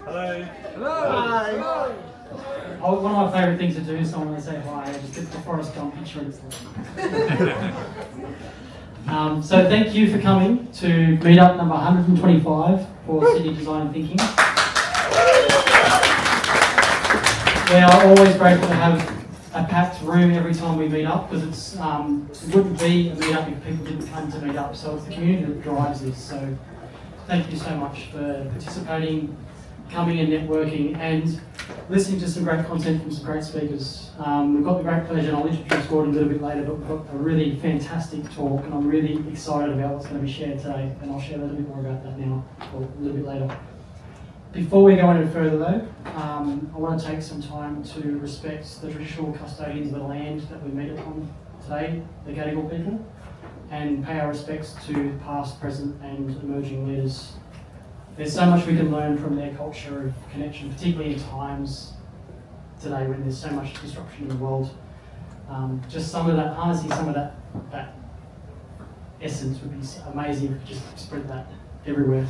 Hello. Hello. Oh, one of my favourite things to do is someone to say hi, I just get the Forrest Gump picture and it's like. So thank you for coming to meetup number 125 for City Design Thinking. We are always grateful to have a packed room every time we meet up because it wouldn't be a meetup if people didn't come to meet up. So it's the community that drives this. So thank you so much for participating, coming and networking, and listening to some great content from some great speakers. We've got the great pleasure, and I'll introduce Gordon a little bit later, but we've got a really fantastic talk, and I'm really excited about what's going to be shared today, and I'll share a little bit more about that now, or a little bit later. Before we go any further though, I want to take some time to respect the traditional custodians of the land that we meet upon today, the Gadigal people, and pay our respects to past, present, and emerging leaders. There's so much we can learn from their culture of connection, particularly in times today when there's so much disruption in the world. Just some of that, harnessing some of that essence would be amazing if we could just spread that everywhere.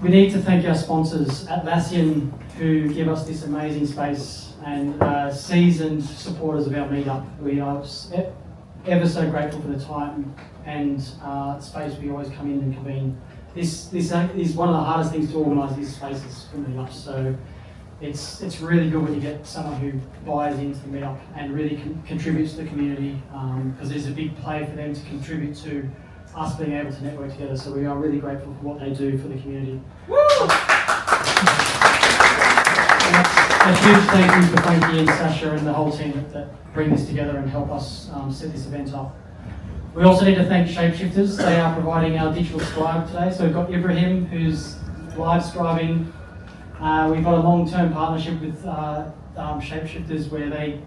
We need to thank our sponsors, Atlassian, who give us this amazing space, and seasoned supporters of our meetup. We are ever so grateful for the time and space we always come in and convene. This is one of the hardest things to organise, these spaces for meetups. So it's really good when you get someone who buys into the meetup and really contributes to the community, because there's a big play for them to contribute to us being able to network together. So we are really grateful for what they do for the community. Woo! A huge thank you for Frankie and Sasha and the whole team that bring this together and help us set this event up. We also need to thank Shapeshifters. They are providing our digital scribe today. So we've got Ibrahim, who's live scribing. We've got a long-term partnership with Shapeshifters where they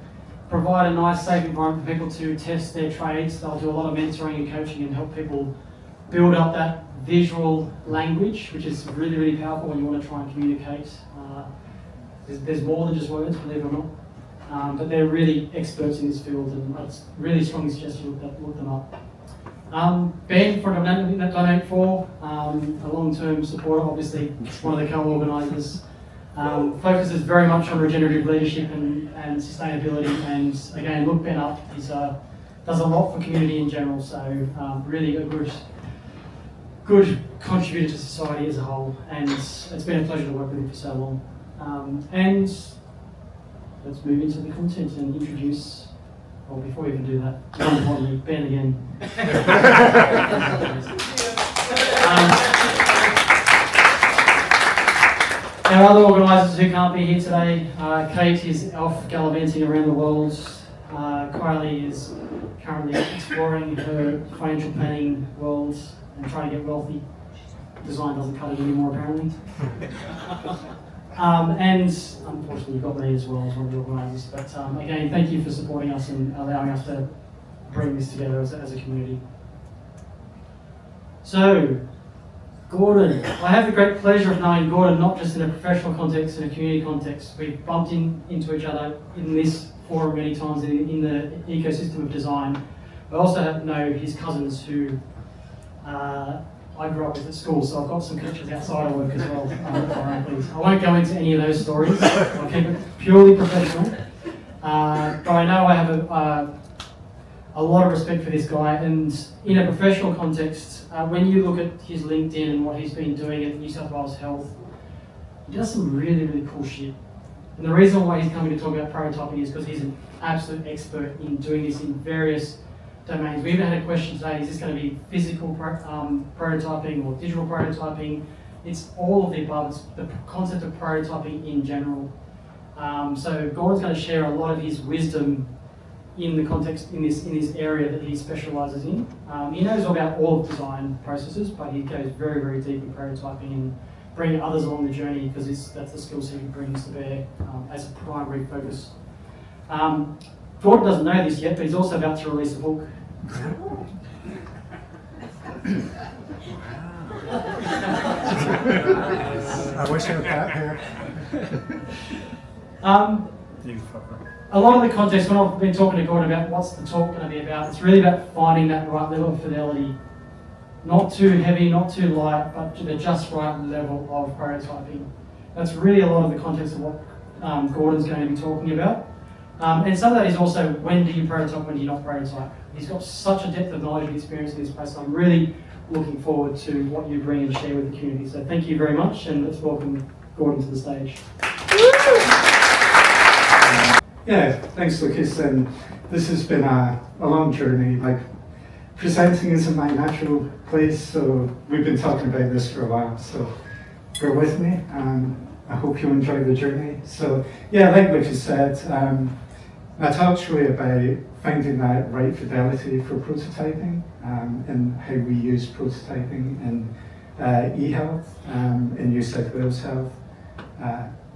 provide a nice, safe environment for people to test their trades. They'll do a lot of mentoring and coaching and help people build up that visual language, which is really, really powerful when you want to try and communicate. There's more than just words, believe it or not. But they're really experts in this field, and it's really strongly suggest you look them up. Ben from Donate For, a long-term supporter, obviously one of the co-organisers. Focuses very much on regenerative leadership and sustainability, and again, look Ben up. He does a lot for community in general, so really a good contributor to society as a whole, and it's been a pleasure to work with him for so long. And let's move into the content and introduce, well, before we even do that, more importantly, Ben again. Our other organisers who can't be here today, Kate is off gallivanting around the world. Kylie is currently exploring her financial planning world and trying to get wealthy. Design doesn't cut it anymore, apparently. And unfortunately, you've got me as well as one of the organisers. But again, thank you for supporting us and allowing us to bring this together as a community. So, Gordon, I have the great pleasure of knowing Gordon not just in a professional context, in a community context. We've bumped into each other in this forum many times in the ecosystem of design. I also know his cousins who I grew up with at school, so I've got some connections outside of work as well. I won't go into any of those stories. I'll keep it purely professional. But I know I have a lot of respect for this guy, and in a professional context, when you look at his LinkedIn and what he's been doing at New South Wales Health, he does some really, really cool shit. And the reason why he's coming to talk about prototyping is because he's an absolute expert in doing this in various domains. We even had a question today, is this going to be physical prototyping or digital prototyping? It's all of the above. It's the concept of prototyping in general. So Gordon's going to share a lot of his wisdom in the context, in this area that he specialises in. He knows about all of design processes, but he goes very, very deep in prototyping, and bring others along the journey, because that's the skill set he brings to bear as a primary focus. Gordon doesn't know this yet, but he's also about to release a book. I wish I had that here. A lot of the context, when I've been talking to Gordon about what's the talk going to be about, it's really about finding that right level of fidelity. Not too heavy, not too light, but to the just right level of prototyping. That's really a lot of the context of what Gordon's going to be talking about. And some of that is also, when do you prototype, when do you not prototype? He's got such a depth of knowledge and experience in this space, so I'm really looking forward to what you bring and share with the community. So thank you very much, and let's welcome Gordon to the stage. Yeah, thanks, Lucas. And this has been a long journey. Like, presenting isn't my natural place, so we've been talking about this for a while. So bear with me, and I hope you enjoy the journey. So yeah, like Lucas said, my talk's really about finding that right fidelity for prototyping, and how we use prototyping in eHealth, in New South Wales Health.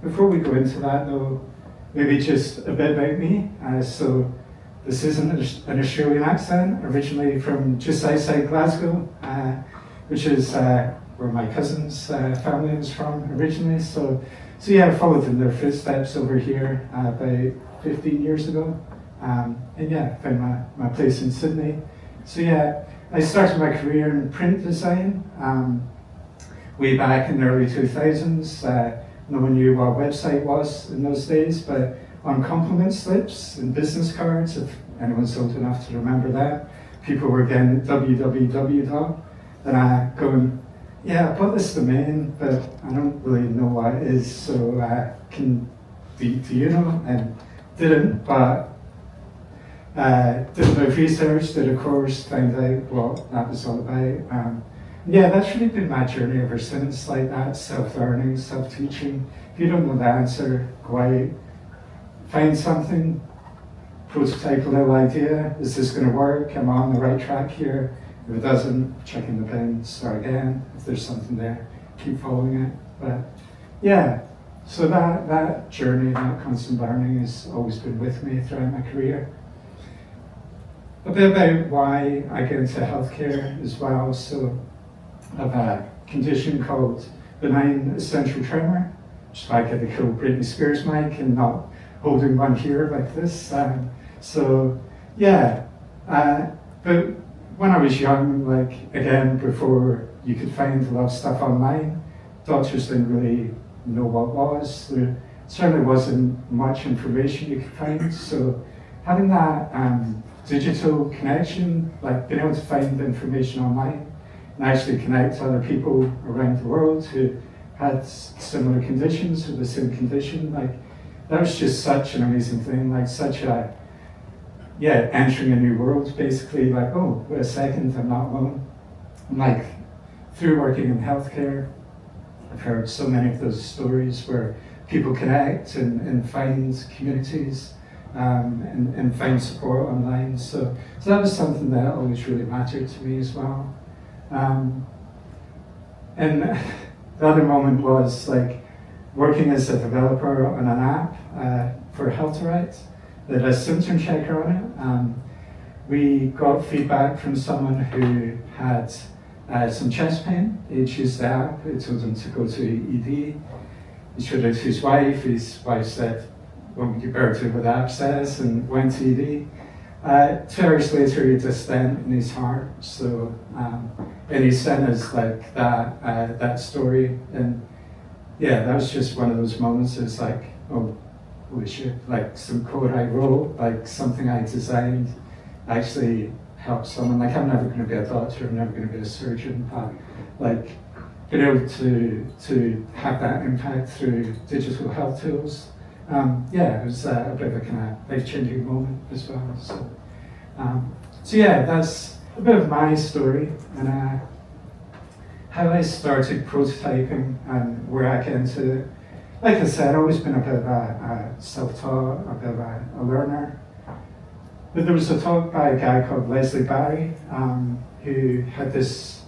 Before we go into that though, maybe just a bit about me. So this isn't an Australian accent, originally from just outside Glasgow, which is where my cousin's family was from originally. So yeah, I followed in their footsteps over here about 15 years ago. And yeah, found my place in Sydney. So yeah, I started my career in print design way back in the early 2000s. No one knew what a website was in those days, but on compliment slips and business cards, if anyone's old enough to remember that, people were getting www. And I going, yeah, I bought this domain, but I don't really know what it is, so do you know? And didn't, but did a bit of research, did a course, found out what that was all about. Yeah, that's really been my journey ever since, like that, self-learning, self-teaching. If you don't know the answer, go out, find something, prototype a little idea. Is this going to work? Am I on the right track here? If it doesn't, check in the bin, start again. If there's something there, keep following it. But yeah, so that journey, that constant learning has always been with me throughout my career. A bit about why I get into healthcare as well. So I have a condition called benign essential tremor, which is why I get the cool Britney Spears mic and not holding one here like this. So yeah, but when I was young, like again, before you could find a lot of stuff online, doctors didn't really know what it was. There certainly wasn't much information you could find. So having that digital connection, like being able to find information online and actually connect to other people around the world who had similar conditions or the same condition, like that was just such an amazing thing, like such a, yeah, entering a new world basically, like, oh, wait a second, I'm not alone. And like, through working in healthcare, I've heard so many of those stories where people connect and find communities and find support online. So that was something that always really mattered to me as well. And the other moment was like working as a developer on an app for HealthRite that has a symptom checker on it. We got feedback from someone who had some chest pain. He'd used the app, it told him to go to ED. He showed it to his wife said, well, you better do what the app says, and went to ED. 2 hours later, he had a stent in his heart. So, and he sent us like that story, and yeah, that was just one of those moments. It's like, oh, holy shit! Like some code I wrote, like something I designed, actually helped someone. Like I'm never going to be a doctor, I'm never going to be a surgeon, but like being able to have that impact through digital health tools. Yeah, it was a bit of a kind of life-changing moment as well. So yeah, that's a bit of my story and how I started prototyping and where I get into it. Like I said, I've always been a bit of a self-taught, a bit of a learner. But there was a talk by a guy called Leslie Barry who had this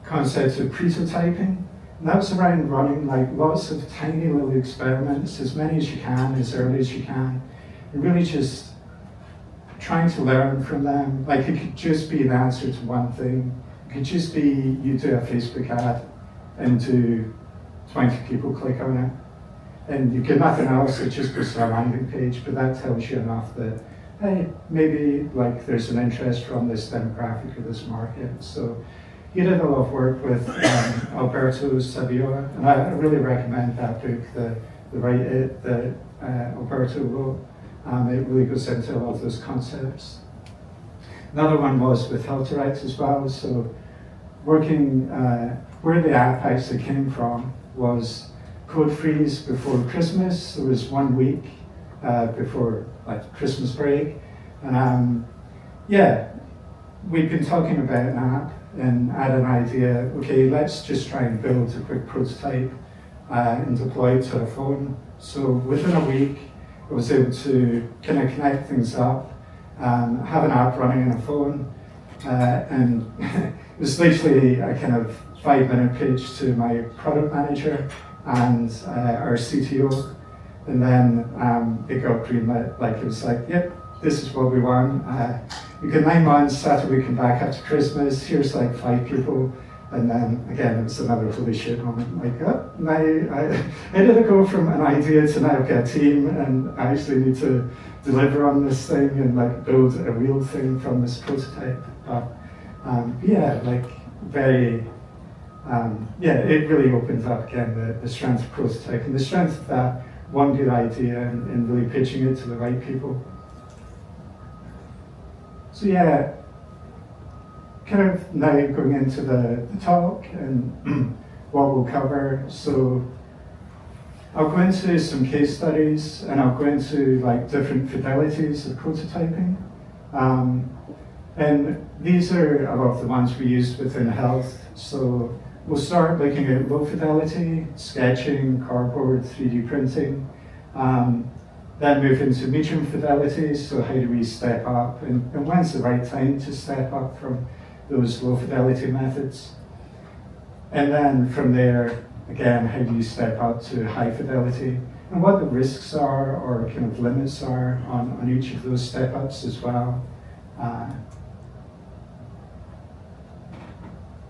concept of prototyping. And that was around running like lots of tiny little experiments, as many as you can, as early as you can, and really just trying to learn from them. Like it could just be an answer to one thing. It could just be you do a Facebook ad and do 20 people click on it. And you get nothing else, it just goes to a landing page, but that tells you enough that, hey, maybe like there's an interest from this demographic or this market. So he did a lot of work with Alberto Saviola, and I really recommend that book, The Right It, that Alberto wrote. It really goes into a lot of those concepts. Another one was with Health Direct as well. So working, where the app actually came from was code freeze before Christmas. There was 1 week before like Christmas break. And yeah, we've been talking about an app and had an idea, okay, let's just try and build a quick prototype and deploy it to a phone. So within a week, I was able to kind of connect things up, have an app running on a phone, and it was literally a kind of 5-minute pitch to my product manager and our CTO, and then it got greenlit. Like it was like, yep, this is what we want. You get 9 months after we come back after Christmas. Here's like 5 people. And then again, it was another holy shit moment. Like, oh, now I did go from an idea to now I've got a team, and I actually need to deliver on this thing and like build a real thing from this prototype. But yeah, like very, yeah, it really opens up again the strength of prototype and the strength of that one good idea and really pitching it to the right people. So yeah. Kind of now going into the talk and what we'll cover. So I'll go into some case studies and I'll go into like different fidelities of prototyping. And these are a lot of the ones we use within health. So we'll start looking at low fidelity, sketching, cardboard, 3D printing. Then move into medium fidelity, so how do we step up and when's the right time to step up from those low fidelity methods. And then from there, again, how do you step up to high fidelity and what the risks are or kind of limits are on each of those step ups as well.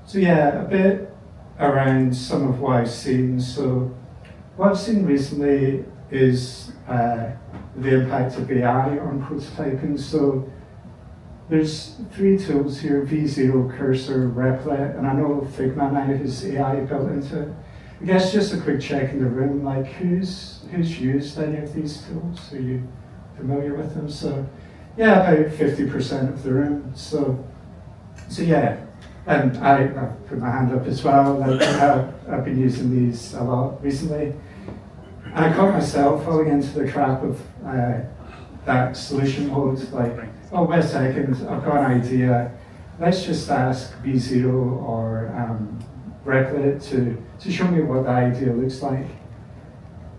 So yeah, a bit around some of what I've seen. So what I've seen recently is the impact of AI on prototyping. So there's 3 tools here, V0, Cursor, Replit, and I know Figma now has AI built into it. I guess just a quick check in the room, like who's used any of these tools? Are you familiar with them? So yeah, about 50% of the room. So yeah, and I put my hand up as well. Like, I've been using these a lot recently. And I caught myself falling into the trap of that solution mode, like, oh, wait a second, I've got an idea. Let's just ask V0 or Replit to show me what the idea looks like.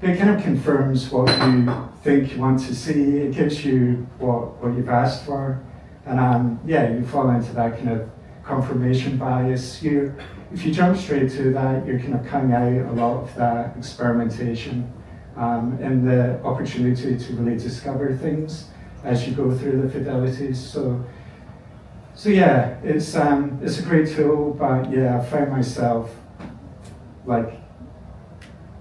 It kind of confirms what you think you want to see. It gives you what you've asked for. And yeah, you fall into that kind of confirmation bias. If you jump straight to that, you're kind of cutting out a lot of that experimentation and the opportunity to really discover things as you go through the fidelities. So yeah, it's a great tool, but yeah, I found myself like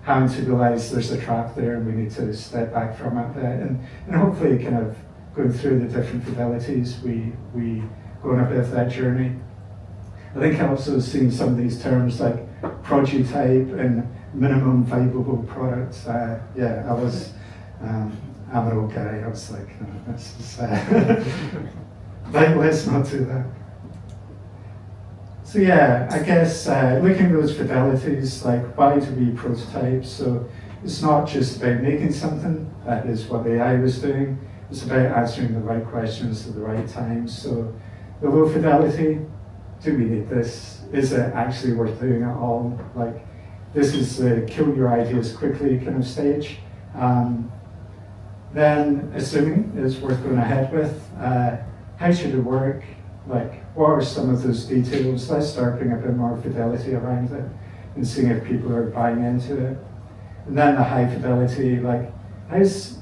having to realize there's a trap there and we need to step back from it and hopefully kind of going through the different fidelities, we go on a bit of that journey. I think I've also seen some of these terms like prototype and minimum viable product. Yeah, I was, I'm an old guy, I was like, no, that's just, let's not do that. So yeah, I guess looking at those fidelities, like why do we prototype? So it's not just about making something, that is what AI was doing, it's about answering the right questions at the right time. So the low fidelity, do we need this? Is it actually worth doing at all? Like, this is the kill your ideas quickly kind of stage. Then, assuming it's worth going ahead with, how should it work? Like, what are some of those details? Let's start putting a bit more fidelity around it and seeing if people are buying into it. And then the high fidelity, like, how's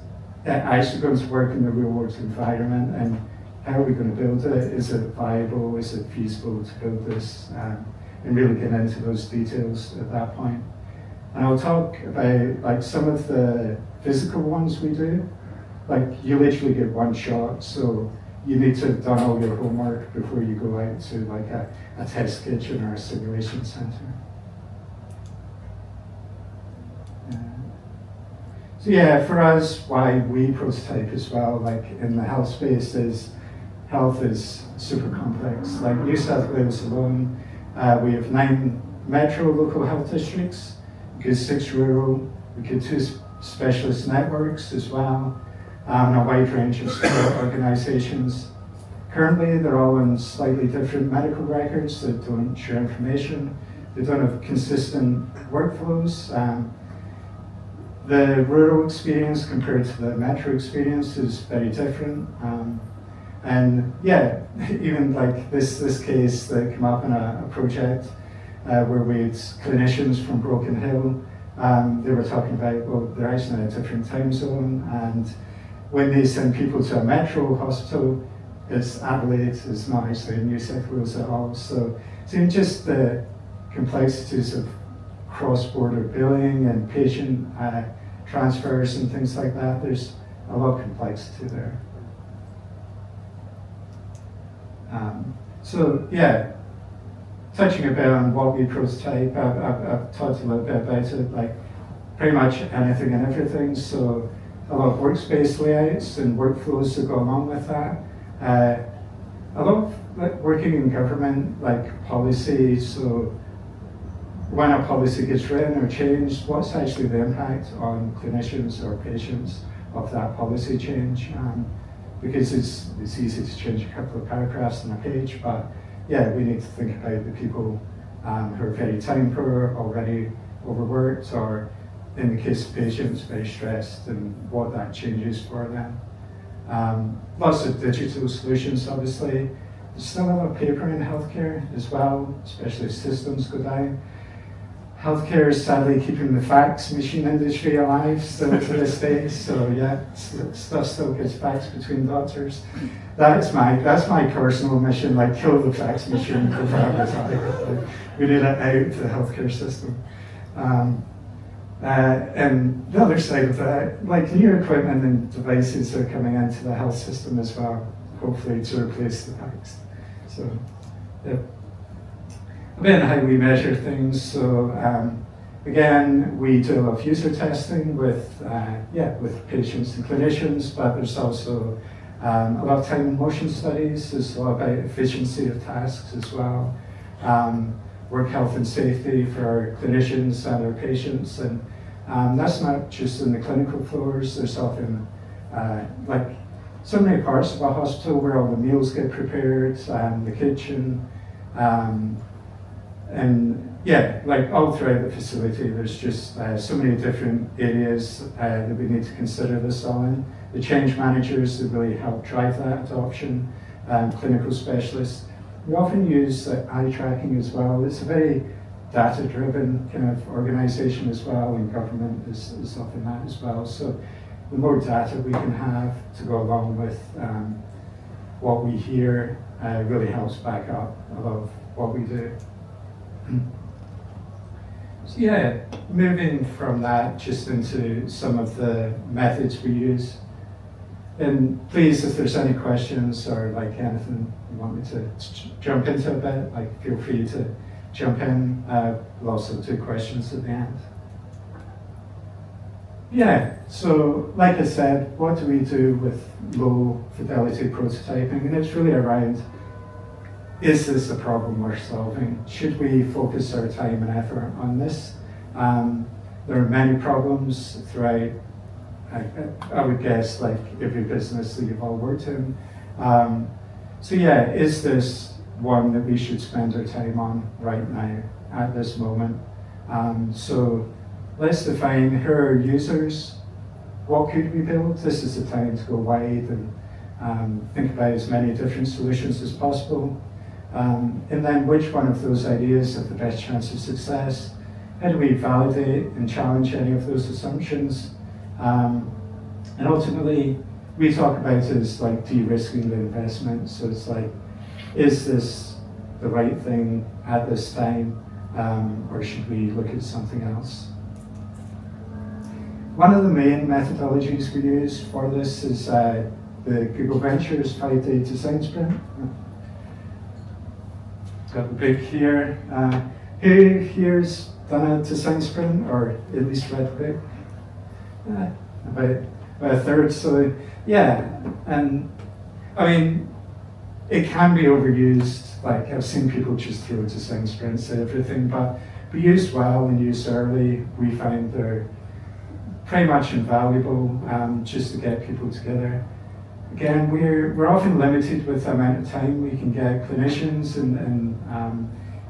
it actually going to work in the real world environment, and how are we going to build it? Is it viable? Is it feasible to build this? And really get into those details at that point. And I'll talk about like some of the physical ones we do. Like, you literally get one shot, so you need to have done all your homework before you go out to like a test kitchen or a simulation center. So yeah, for us, why we prototype as well, like in the health space, is health is super complex. Like New South Wales alone, we have 9 metro local health districts, we get 6 rural, we get 2 specialist networks as well, and a wide range of support organisations. Currently, they're all on slightly different medical records that don't share information. They don't have consistent workflows. The rural experience compared to the metro experience is very different. And yeah, even like this case that came up in a project where we had clinicians from Broken Hill, they were talking about, well, they're actually in a different time zone, and when they send people to a metro hospital, it's Adelaide, it's not actually in New South Wales at all. So just the complexities of cross-border billing and patient transfers and things like that, there's a lot of complexity there. So yeah, touching a bit on what we prototype, I've talked a little bit about it, like pretty much anything and everything. So a lot of workspace layouts and workflows that go along with that. A lot of like working in government, like policy. So when a policy gets written or changed, what's actually the impact on clinicians or patients of that policy change? Because it's easy to change a couple of paragraphs on a page, but yeah, we need to think about the people who are very time poor, already overworked, or in the case of patients, very stressed, and what that changes for them. Lots of digital solutions, obviously. There's still a lot of paper in healthcare as well, especially as systems go down. Healthcare is sadly keeping the fax machine industry alive still to this day. So yeah, stuff still gets faxed between doctors. That's my personal mission, like kill the fax machine before I retire. We need it out of the healthcare system. And the other side of that, like new equipment and devices are coming into the health system as well, hopefully to replace the fax. So, yeah. A bit on how we measure things. So again, we do a lot of user testing with patients and clinicians, but there's also a lot of time and motion studies. There's a lot about efficiency of tasks as well. Work health and safety for our clinicians and our patients, and that's not just in the clinical floors. There's often like so many parts of a hospital where all the meals get prepared, the kitchen. And yeah, like all throughout the facility, there's just so many different areas that we need to consider this all in. The change managers that really help drive that adoption, clinical specialists. We often use eye tracking as well. It's a very data-driven kind of organization as well, and government is often that as well. So the more data we can have to go along with what we hear really helps back up a lot of what we do. So yeah, moving from that just into some of the methods we use. And please, if there's any questions or like anything you want me to jump into a bit, like feel free to jump in. We'll also do questions at the end. Yeah, so like I said, what do we do with low fidelity prototyping? And it's really around, is this a problem worth solving? Should we focus our time and effort on this? There are many problems throughout, I would guess, like every business that you've all worked in. So yeah, is this one that we should spend our time on right now, at this moment? So let's define who are our users. What could we build? This is the time to go wide and think about as many different solutions as possible, and then which one of those ideas have the best chance of success. How do we validate and challenge any of those assumptions? And ultimately, we talk about it as like de-risking the investment. So it's like, is this the right thing at this time, or should we look at something else? One of the main methodologies we use for this is the Google Ventures 5-day design sprint. Got the book here. Who here's done a design sprint, or at least read the book? About a third. So yeah, and I mean, it can be overused. Like I've seen people just throw design sprints at everything, but used well and used early, we find they're pretty much invaluable just to get people together. Again, we're often limited with the amount of time we can get clinicians and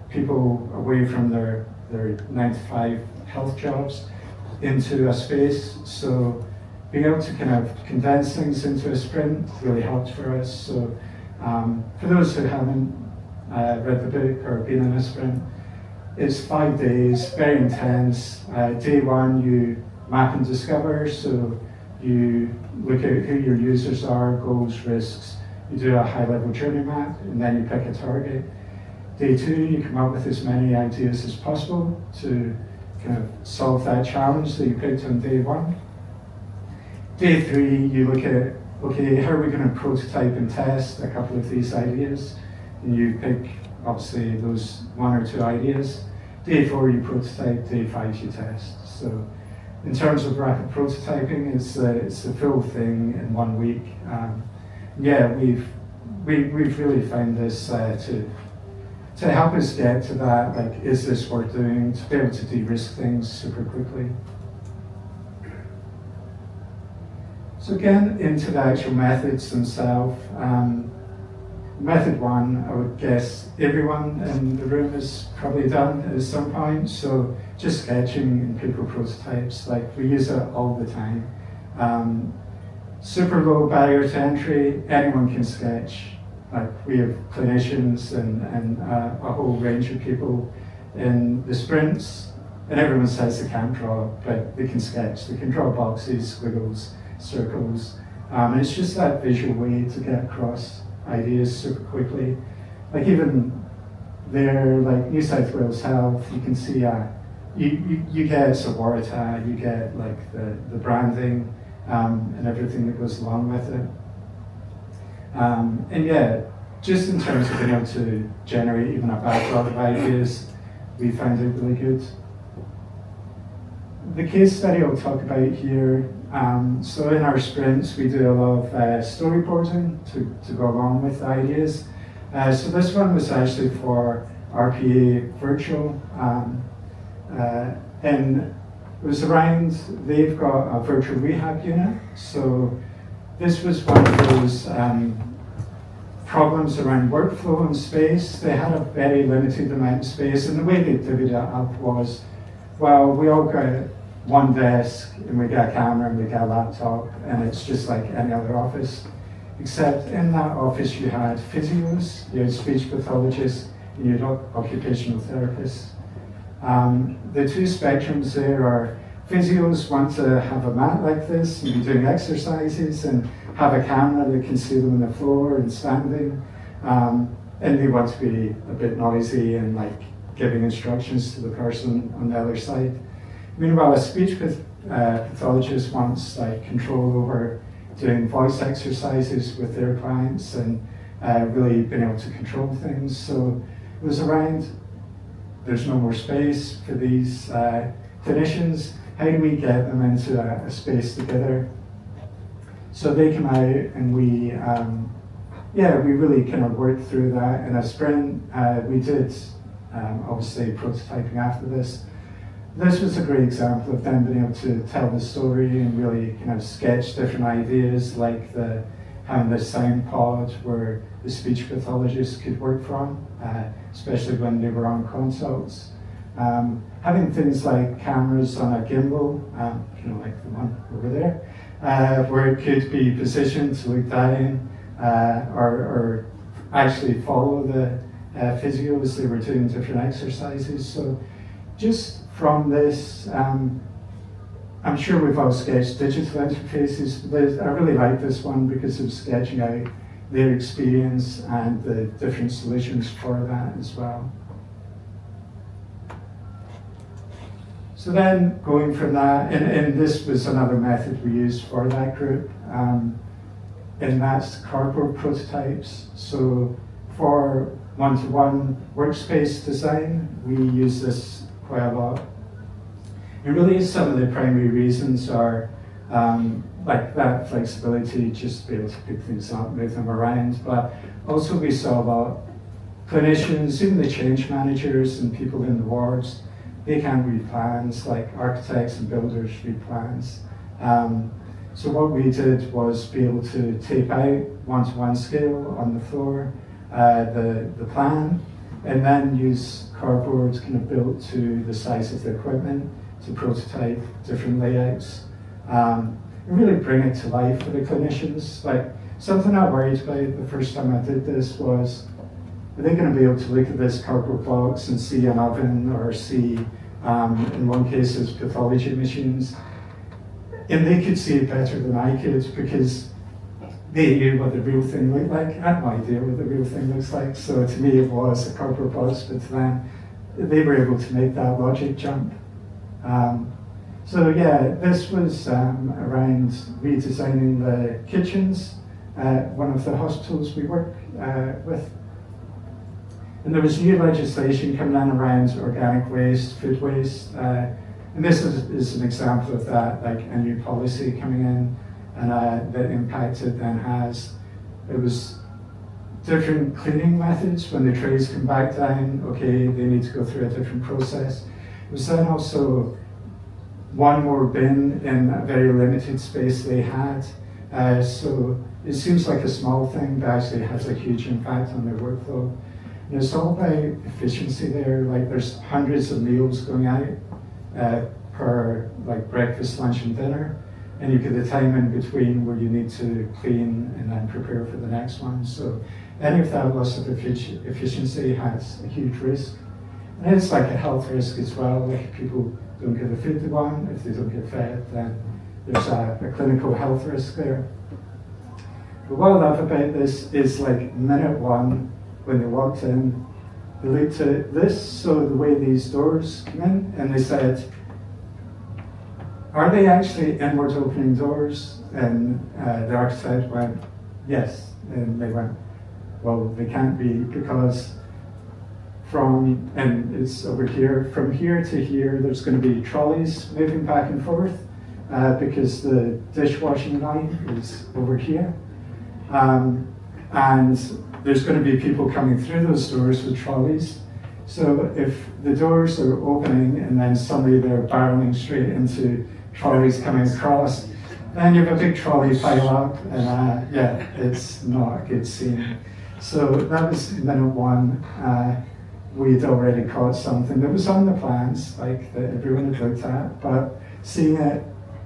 people away from their 9-to-5 health jobs into a space. So being able to kind of condense things into a sprint really helps for us. So for those who haven't read the book or been in a sprint, it's 5 days, very intense. Day one, you map and discover. So you look at who your users are, goals, risks. You do a high-level journey map, and then you pick a target. Day two, you come up with as many ideas as possible to kind of solve that challenge that you picked on day one. Day three, you look at, okay, how are we going to prototype and test a couple of these ideas? And you pick, obviously, those one or two ideas. Day four, you prototype. Day five, you test. So in terms of rapid prototyping, it's the full thing in 1 week. Yeah, we've really found this to help us get to that, like, is this worth doing, to be able to de-risk things super quickly. So again, into the actual methods themselves. Method one, I would guess everyone in the room has probably done at some point. So just sketching and people prototypes, like we use it all the time. Super low barrier to entry, anyone can sketch. Like we have clinicians and a whole range of people in the sprints, and everyone says they can't draw, but they can sketch. They can draw boxes, squiggles, circles. And it's just that visual way to get across ideas super quickly. Like even there, like New South Wales Health, you can see you get Sawarata, you get like the branding and everything that goes along with it. And yeah, just in terms of being able to generate even a backlog of ideas, we find it really good. The case study I'll talk about here, so in our sprints we do a lot of storyboarding to go along with the ideas. So this one was actually for RPA virtual, and it was around, they've got a virtual rehab unit. So this was one of those problems around workflow and space. They had a very limited amount of space, and the way they divvied it up was, well, we all got one desk, and we got a camera, and we got a laptop, and it's just like any other office. Except in that office you had physios, you had speech pathologists, and you had occupational therapists. The two spectrums there are physios want to have a mat like this and be doing exercises and have a camera that can see them on the floor and standing. And they want to be a bit noisy and like giving instructions to the person on the other side. Meanwhile, a speech pathologist wants like control over doing voice exercises with their clients and really being able to control things. So it was around, there's no more space for these clinicians. How do we get them into a space together? So they come out and we really kind of worked through that in a sprint. We did obviously prototyping after this. This was a great example of them being able to tell the story and really kind of sketch different ideas, like having the sound pod where the speech pathologist could work from, especially when they were on consults. Having things like cameras on a gimbal, like the one over there, where it could be positioned to look down or actually follow the physios. They were doing different exercises. So just from this, I'm sure we've all sketched digital interfaces. I really like this one because of sketching out their experience and the different solutions for that as well. So then going from that, and this was another method we used for that group, and that's cardboard prototypes. So for one-to-one workspace design, we use this quite a lot. And really some of the primary reasons are like that flexibility, just to be able to pick things up, move them around, but also we saw a lot clinicians, even the change managers and people in the wards, they can read plans, like architects and builders read plans. So what we did was be able to tape out one-to-one scale on the floor, the plan, and then use cardboard kind of built to the size of the equipment to prototype different layouts. And really bring it to life for the clinicians. Like something I worried about the first time I did this was, are they going to be able to look at this cardboard box and see an oven or see, in one case, it's pathology machines? And they could see it better than I could because they knew what the real thing looked like. I had no idea what the real thing looks like. So to me, it was a cardboard box, but to them, they were able to make that logic jump. So yeah, this was around redesigning the kitchens at one of the hospitals we work with. And there was new legislation coming in around organic waste, food waste, and this is an example of that, like a new policy coming in and the impact it then has. It was different cleaning methods when the trays come back down, okay, they need to go through a different process. It was then also one more bin in a very limited space they had. So it seems like a small thing, but actually it has a huge impact on their workflow. And it's all about efficiency there. Like there's hundreds of meals going out per like breakfast, lunch, and dinner. And you get the time in between where you need to clean and then prepare for the next one. So any of that loss of efficiency has a huge risk. And it's like a health risk as well. Like if people don't get the food they want, if they don't get fed, then there's a clinical health risk there. But what I love about this is like minute one, when they walked in, they looked at this, so the way these doors come in, and they said, are they actually inward opening doors? And the architect went, yes. And they went, well, they can't be because and it's over here, from here to here, there's going to be trolleys moving back and forth because the dishwashing line is over here. And there's going to be people coming through those doors with trolleys. So if the doors are opening and then suddenly they're barreling straight into trolleys coming across, then you have a big trolley pile up, and yeah, it's not a good scene. So that was minute one. We'd already caught something that was on the plans, like that everyone had looked at, but seeing it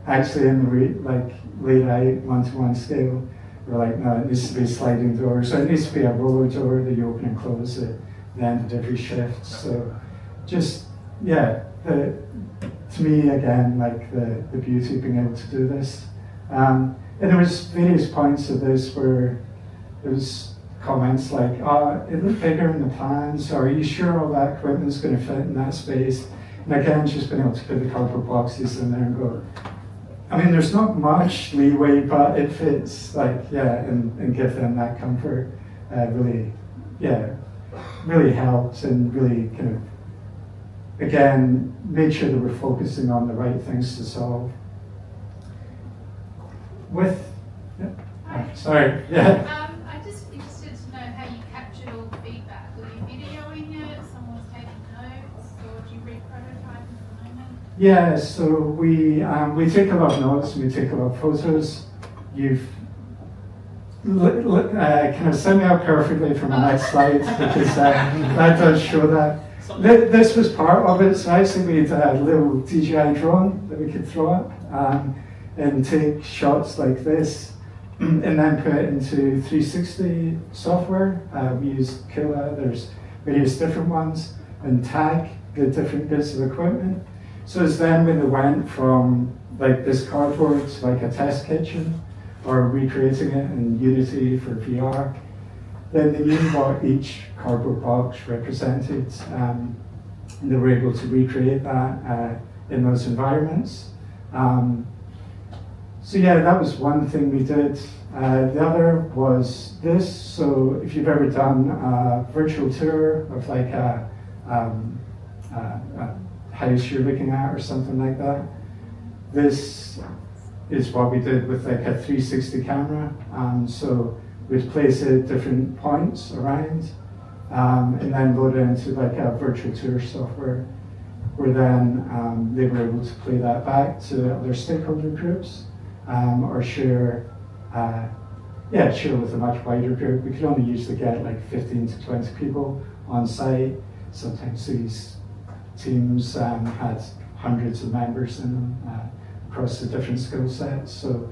actually in the laid out one-to-one scale, we're like, no, it needs to be sliding doors, so it needs to be a roller door that you open and close at the end of every shift. So just, yeah, to me, again, like the beauty of being able to do this. And there was various points of this where there was comments like, oh, it looked bigger in the plans, or are you sure all that equipment's going to fit in that space? And again, just being able to put the cardboard boxes in there and go, I mean, there's not much leeway, but it fits, like, yeah, and give them that comfort. Really helped, and really kind of, again, made sure that we're focusing on the right things to solve. Sorry, yeah. I'm just interested to know how you captured all the feedback. Were you videoing it? Someone was taking notes, or do you re-prototype at the moment? Yeah, so we take a lot of notes, we take a lot of photos. You've kind of sent me out perfectly for my next slide because that does show that. This was part of it, so actually we had a little DJI drone that we could throw up and take shots like this. and then put it into 360 software. We use Killa, there's various different ones, and tag the different bits of equipment. So it's then when they went from like this cardboard to like a test kitchen, or recreating it in Unity for VR, then they knew what each cardboard box represented, and they were able to recreate that in those environments. So yeah, that was one thing we did. The other was this. So if you've ever done a virtual tour of like a house you're looking at or something like that, this is what we did with like a 360 camera. So we'd place it at different points around, and then load it into like a virtual tour software, where then they were able to play that back to other stakeholder groups, or share with a much wider group. We could only usually get like 15 to 20 people on site. Sometimes these teams had hundreds of members in them across the different skill sets. So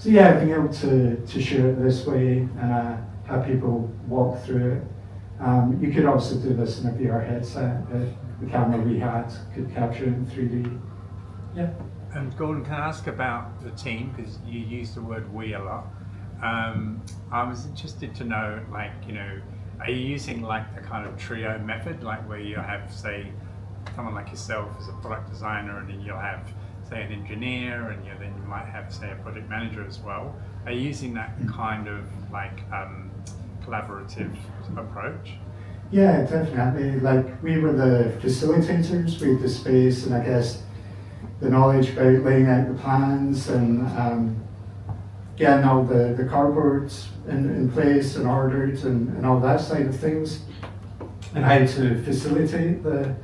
yeah, being able to share it this way and have people walk through it. You could also do this in a VR headset. The camera we had could capture it in 3D. Yeah. And Gordon, can I ask about the team, because you use the word we a lot. I was interested to know, like, are you using like the kind of trio method, like where you have, say, someone like yourself as a product designer, and then you'll have, say, an engineer, and then you might have, say, a project manager as well? Are you using that kind of like collaborative approach? Yeah, definitely. Like, we were the facilitators, we had the space, and I guess the knowledge about laying out the plans and getting all the cardboards in place and ordered and all that side of things, and how to facilitate the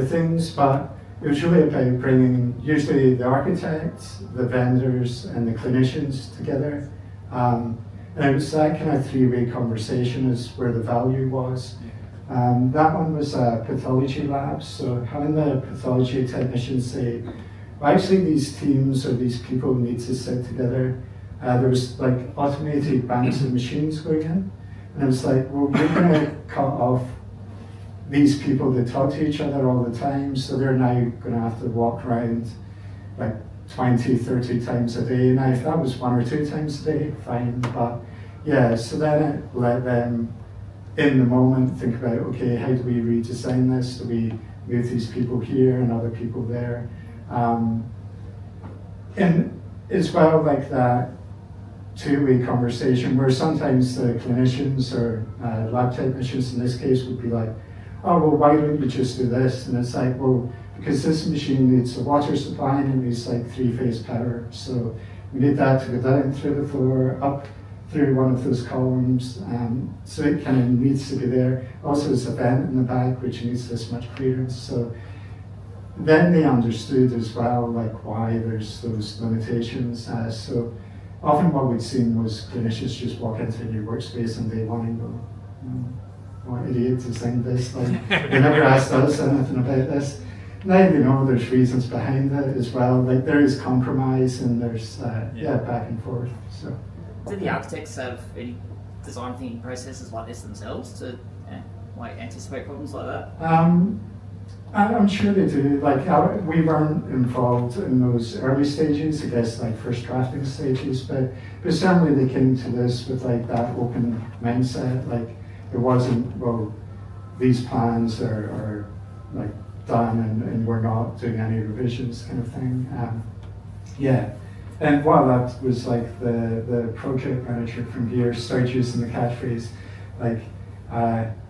things. But it was really about bringing usually the architects, the vendors, and the clinicians together. And it was that kind of three-way conversation is where the value was. That one was a pathology lab, so having the pathology technicians say, well, actually these teams or these people need to sit together. There was like automated banks of machines going in, and it was like, well, we're going to cut off these people that talk to each other all the time, so they're now going to have to walk around like 20, 30 times a day. Now, if that was 1 or 2 times a day, fine, but yeah, so then it let them in the moment think about, okay, how do we redesign this? Do we move these people here and other people there? And as well, like that two-way conversation where sometimes the clinicians or lab technicians in this case would be like, oh, well, why don't you just do this? And it's like, well, because this machine needs a water supply and it needs like 3-phase power. So we need that to go down through the floor, up through one of those columns. So it kind of needs to be there. Also, there's a vent in the back which needs this much clearance. So then they understood as well, like why there's those limitations. So often what we'd seen was clinicians just walk into a new workspace on day one and go, what idiot designed this? Like, they never asked us anything about this. Now they know there's reasons behind it as well. Like there is compromise and there's back and forth. So. Do the architects have any design thinking processes like this themselves to like anticipate problems like that? I'm sure they do. Like we weren't involved in those early stages, I guess, like first drafting stages, but certainly they came to this with like that open mindset. Like it wasn't, well, these plans are like done and we're not doing any revisions kind of thing. And while that was like the project manager from here started using the catchphrase like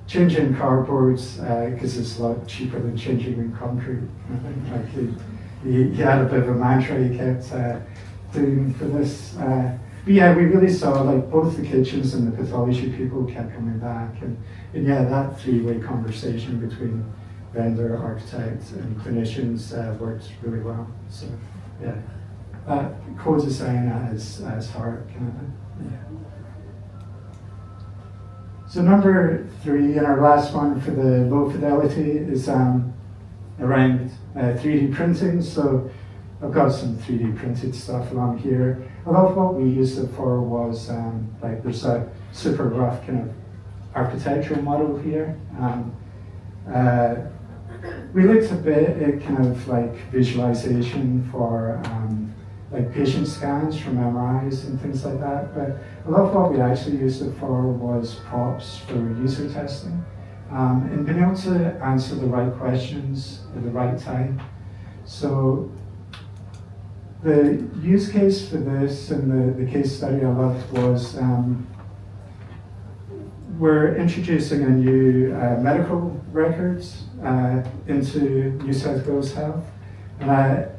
changing cardboards because it's a lot cheaper than changing in concrete. Like he had a bit of a mantra he kept doing for this. But yeah, we really saw like both the kitchens and the pathology people kept coming back, and yeah, that three-way conversation between vendor, architect, and clinicians worked really well. So yeah, co-design as heart kind of thing. Yeah. So number 3, and our last one for the low fidelity is around 3D printing. So I've got some 3D printed stuff along here. A lot of what we used it for was like there's a super rough kind of architectural model here. We looked a bit at kind of like visualization for like patient scans from MRIs and things like that, but a lot of what we actually used it for was props for user testing and being able to answer the right questions at the right time. So the use case for this and the case study I loved was we're introducing a new medical records into New South Wales Health. And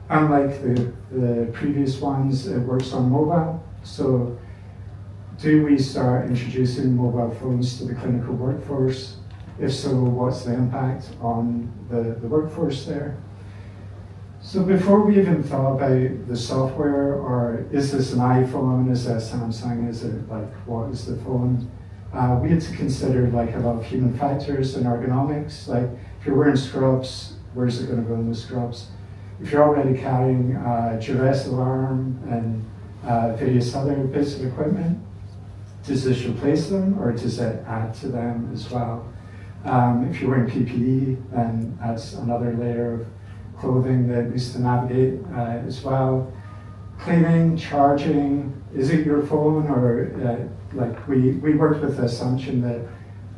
unlike the previous ones, it works on mobile. So do we start introducing mobile phones to the clinical workforce? If so, what's the impact on the workforce there? So before we even thought about the software, or is this an iPhone, is it a Samsung, is it like, what is the phone? We had to consider like a lot of human factors and ergonomics. Like if you're wearing scrubs, where's it going to go in the scrubs? If you're already carrying a duress alarm and various other bits of equipment, does this replace them or does it add to them as well? If you're wearing PPE, then that's another layer of clothing that needs to navigate as well. Cleaning, charging, is it your phone or like we worked with the assumption that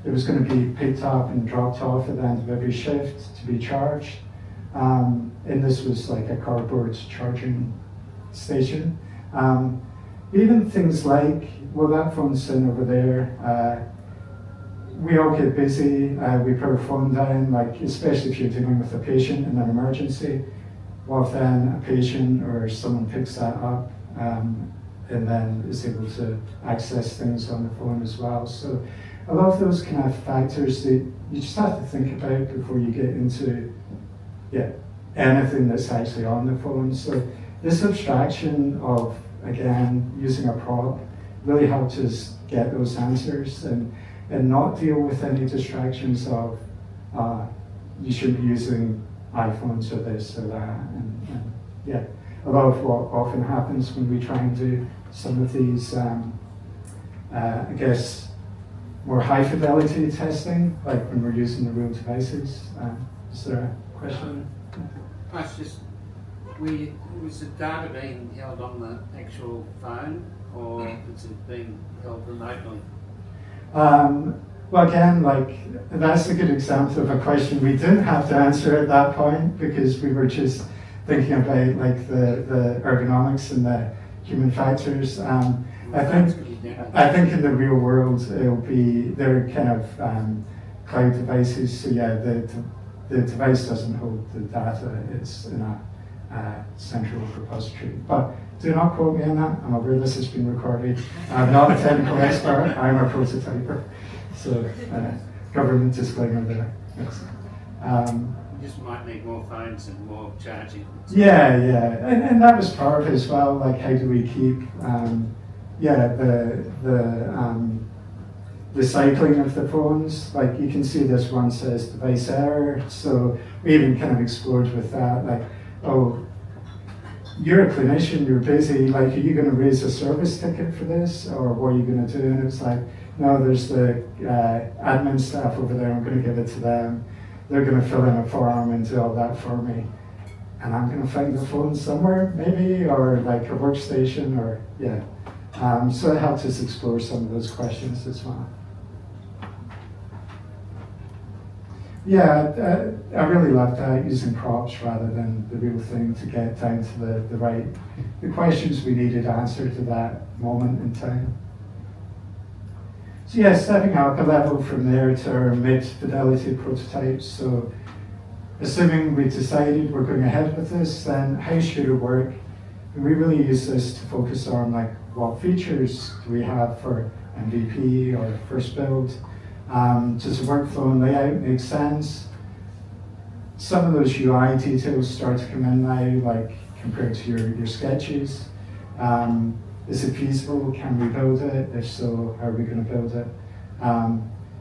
it was going to be picked up and dropped off at the end of every shift to be charged. And this was like a cardboard charging station. Even things like, well, that phone's sitting over there. We all get busy, we put our phone down, like especially if you're dealing with a patient in an emergency. Well, if then a patient or someone picks that up and then is able to access things on the phone as well. So a lot of those kind of factors that you just have to think about before you get into anything that's actually on the phone. So this abstraction of, again, using a prop really helped us get those answers and not deal with any distractions of you should be using iPhones or this or that. And a lot of what often happens when we try and do some of these, I guess, more high fidelity testing, like when we're using the real devices. Is there a question? That's just, was the data being held on the actual phone or is it being held remotely? Well, again, like that's a good example of a question we didn't have to answer at that point because we were just thinking about like the ergonomics and the human factors. I think in the real world it'll be they're kind of cloud devices. So yeah, the device doesn't hold the data; it's in a central repository. But do not quote me on that. I'm aware this has been recorded. I'm not a technical expert. I'm a prototyper. So government disclaimer there. Yes. You just might need more phones and more charging. Yeah, and that was part of it as well. Like, how do we keep the cycling of the phones? Like, you can see this one says device error. So we even kind of explored with that. Like, oh, you're a clinician, you're busy. Like, are you going to raise a service ticket for this, or what are you going to do? And it's like, no, there's the admin staff over there. I'm going to give it to them. They're going to fill in a form and do all that for me. And I'm going to find the phone somewhere, maybe, or like a workstation, or so it helped us explore some of those questions as well. Yeah, I really loved that, using props rather than the real thing to get down to the questions we needed answered to that moment in time. So yeah, stepping up a level from there to our mid-fidelity prototypes. So assuming we decided we're going ahead with this, then how should it work? And we really use this to focus on like what features do we have for MVP or first build. Does the workflow and layout make sense? Some of those UI details start to come in now, like compared to your sketches. Is it feasible? Can we build it? If so, how are we going to build it?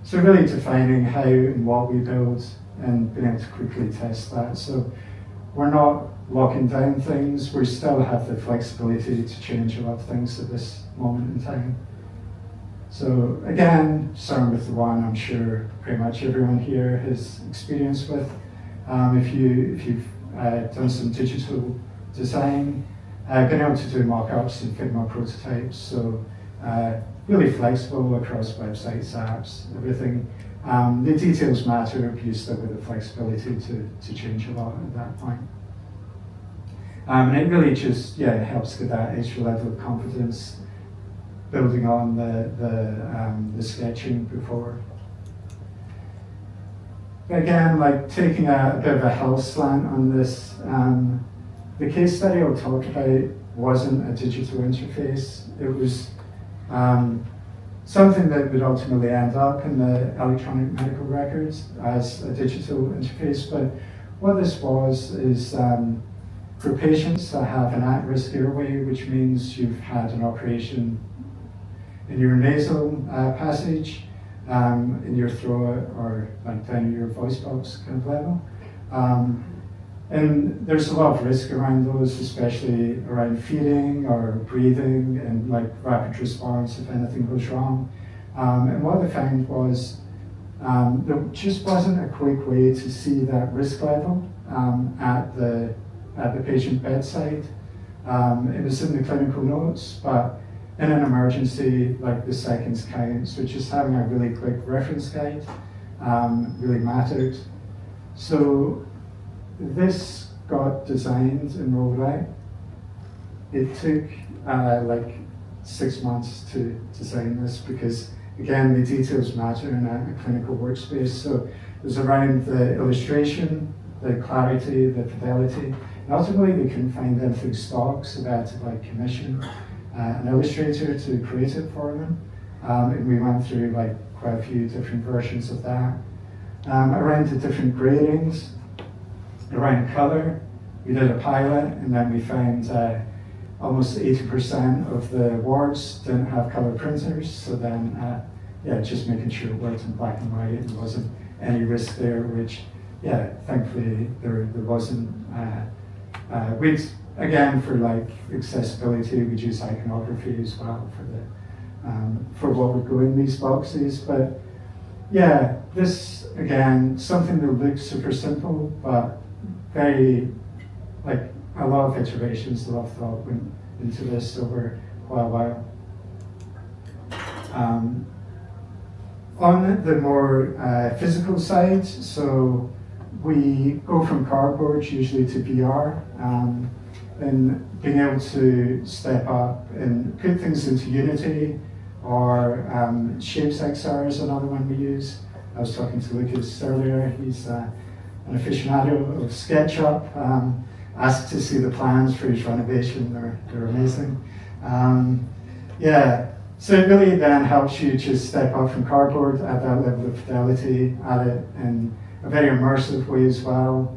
So really defining how and what we build and being able to quickly test that. So we're not locking down things. We still have the flexibility to change a lot of things at this moment in time. So again, starting with the one I'm sure pretty much everyone here has experience with. If you've done some digital design, been able to do mock-ups and Figma prototypes, so really flexible across websites, apps, everything. The details matter, but you still with the flexibility to change a lot at that point. And it really just helps get that extra level of confidence building on the sketching before. Again, like taking a bit of a health slant on this, the case study I'll talk about wasn't a digital interface. It was something that would ultimately end up in the electronic medical records as a digital interface. But what this was is for patients that have an at-risk airway, which means you've had an operation in your nasal passage, in your throat, or like down in your voice box kind of level. And there's a lot of risk around those, especially around feeding or breathing and like rapid response if anything goes wrong. And what they found was there just wasn't a quick way to see that risk level at the patient bedside. It was in the clinical notes, but in an emergency, like the seconds count, so just having a really quick reference guide really mattered. So this got designed and rolled out. It took like 6 months to design this because, again, the details matter in a clinical workspace. So it was around the illustration, the clarity, the fidelity. And ultimately, they couldn't find anything stock, so they had to like commission an illustrator to create it for them. And we went through like quite a few different versions of that. Around the different gradings, around color, we did a pilot, and then we found almost 80% of the wards didn't have color printers. So then, just making sure it worked in black and white, and there wasn't any risk there, which, thankfully there wasn't. Again, for like accessibility, we'd use iconography as well for what would go in these boxes. But this again, something that looks super simple, but very like a lot of iterations, a lot of thought went into this over quite a while. On the more physical side, so we go from cardboard usually to VR, and being able to step up and put things into Unity, or Shapes XR is another one we use. I was talking to Lucas earlier. He's an aficionado of SketchUp. Asked to see the plans for his renovation. They're amazing. So it really then helps you just step up from cardboard at that level of fidelity, at it in a very immersive way as well.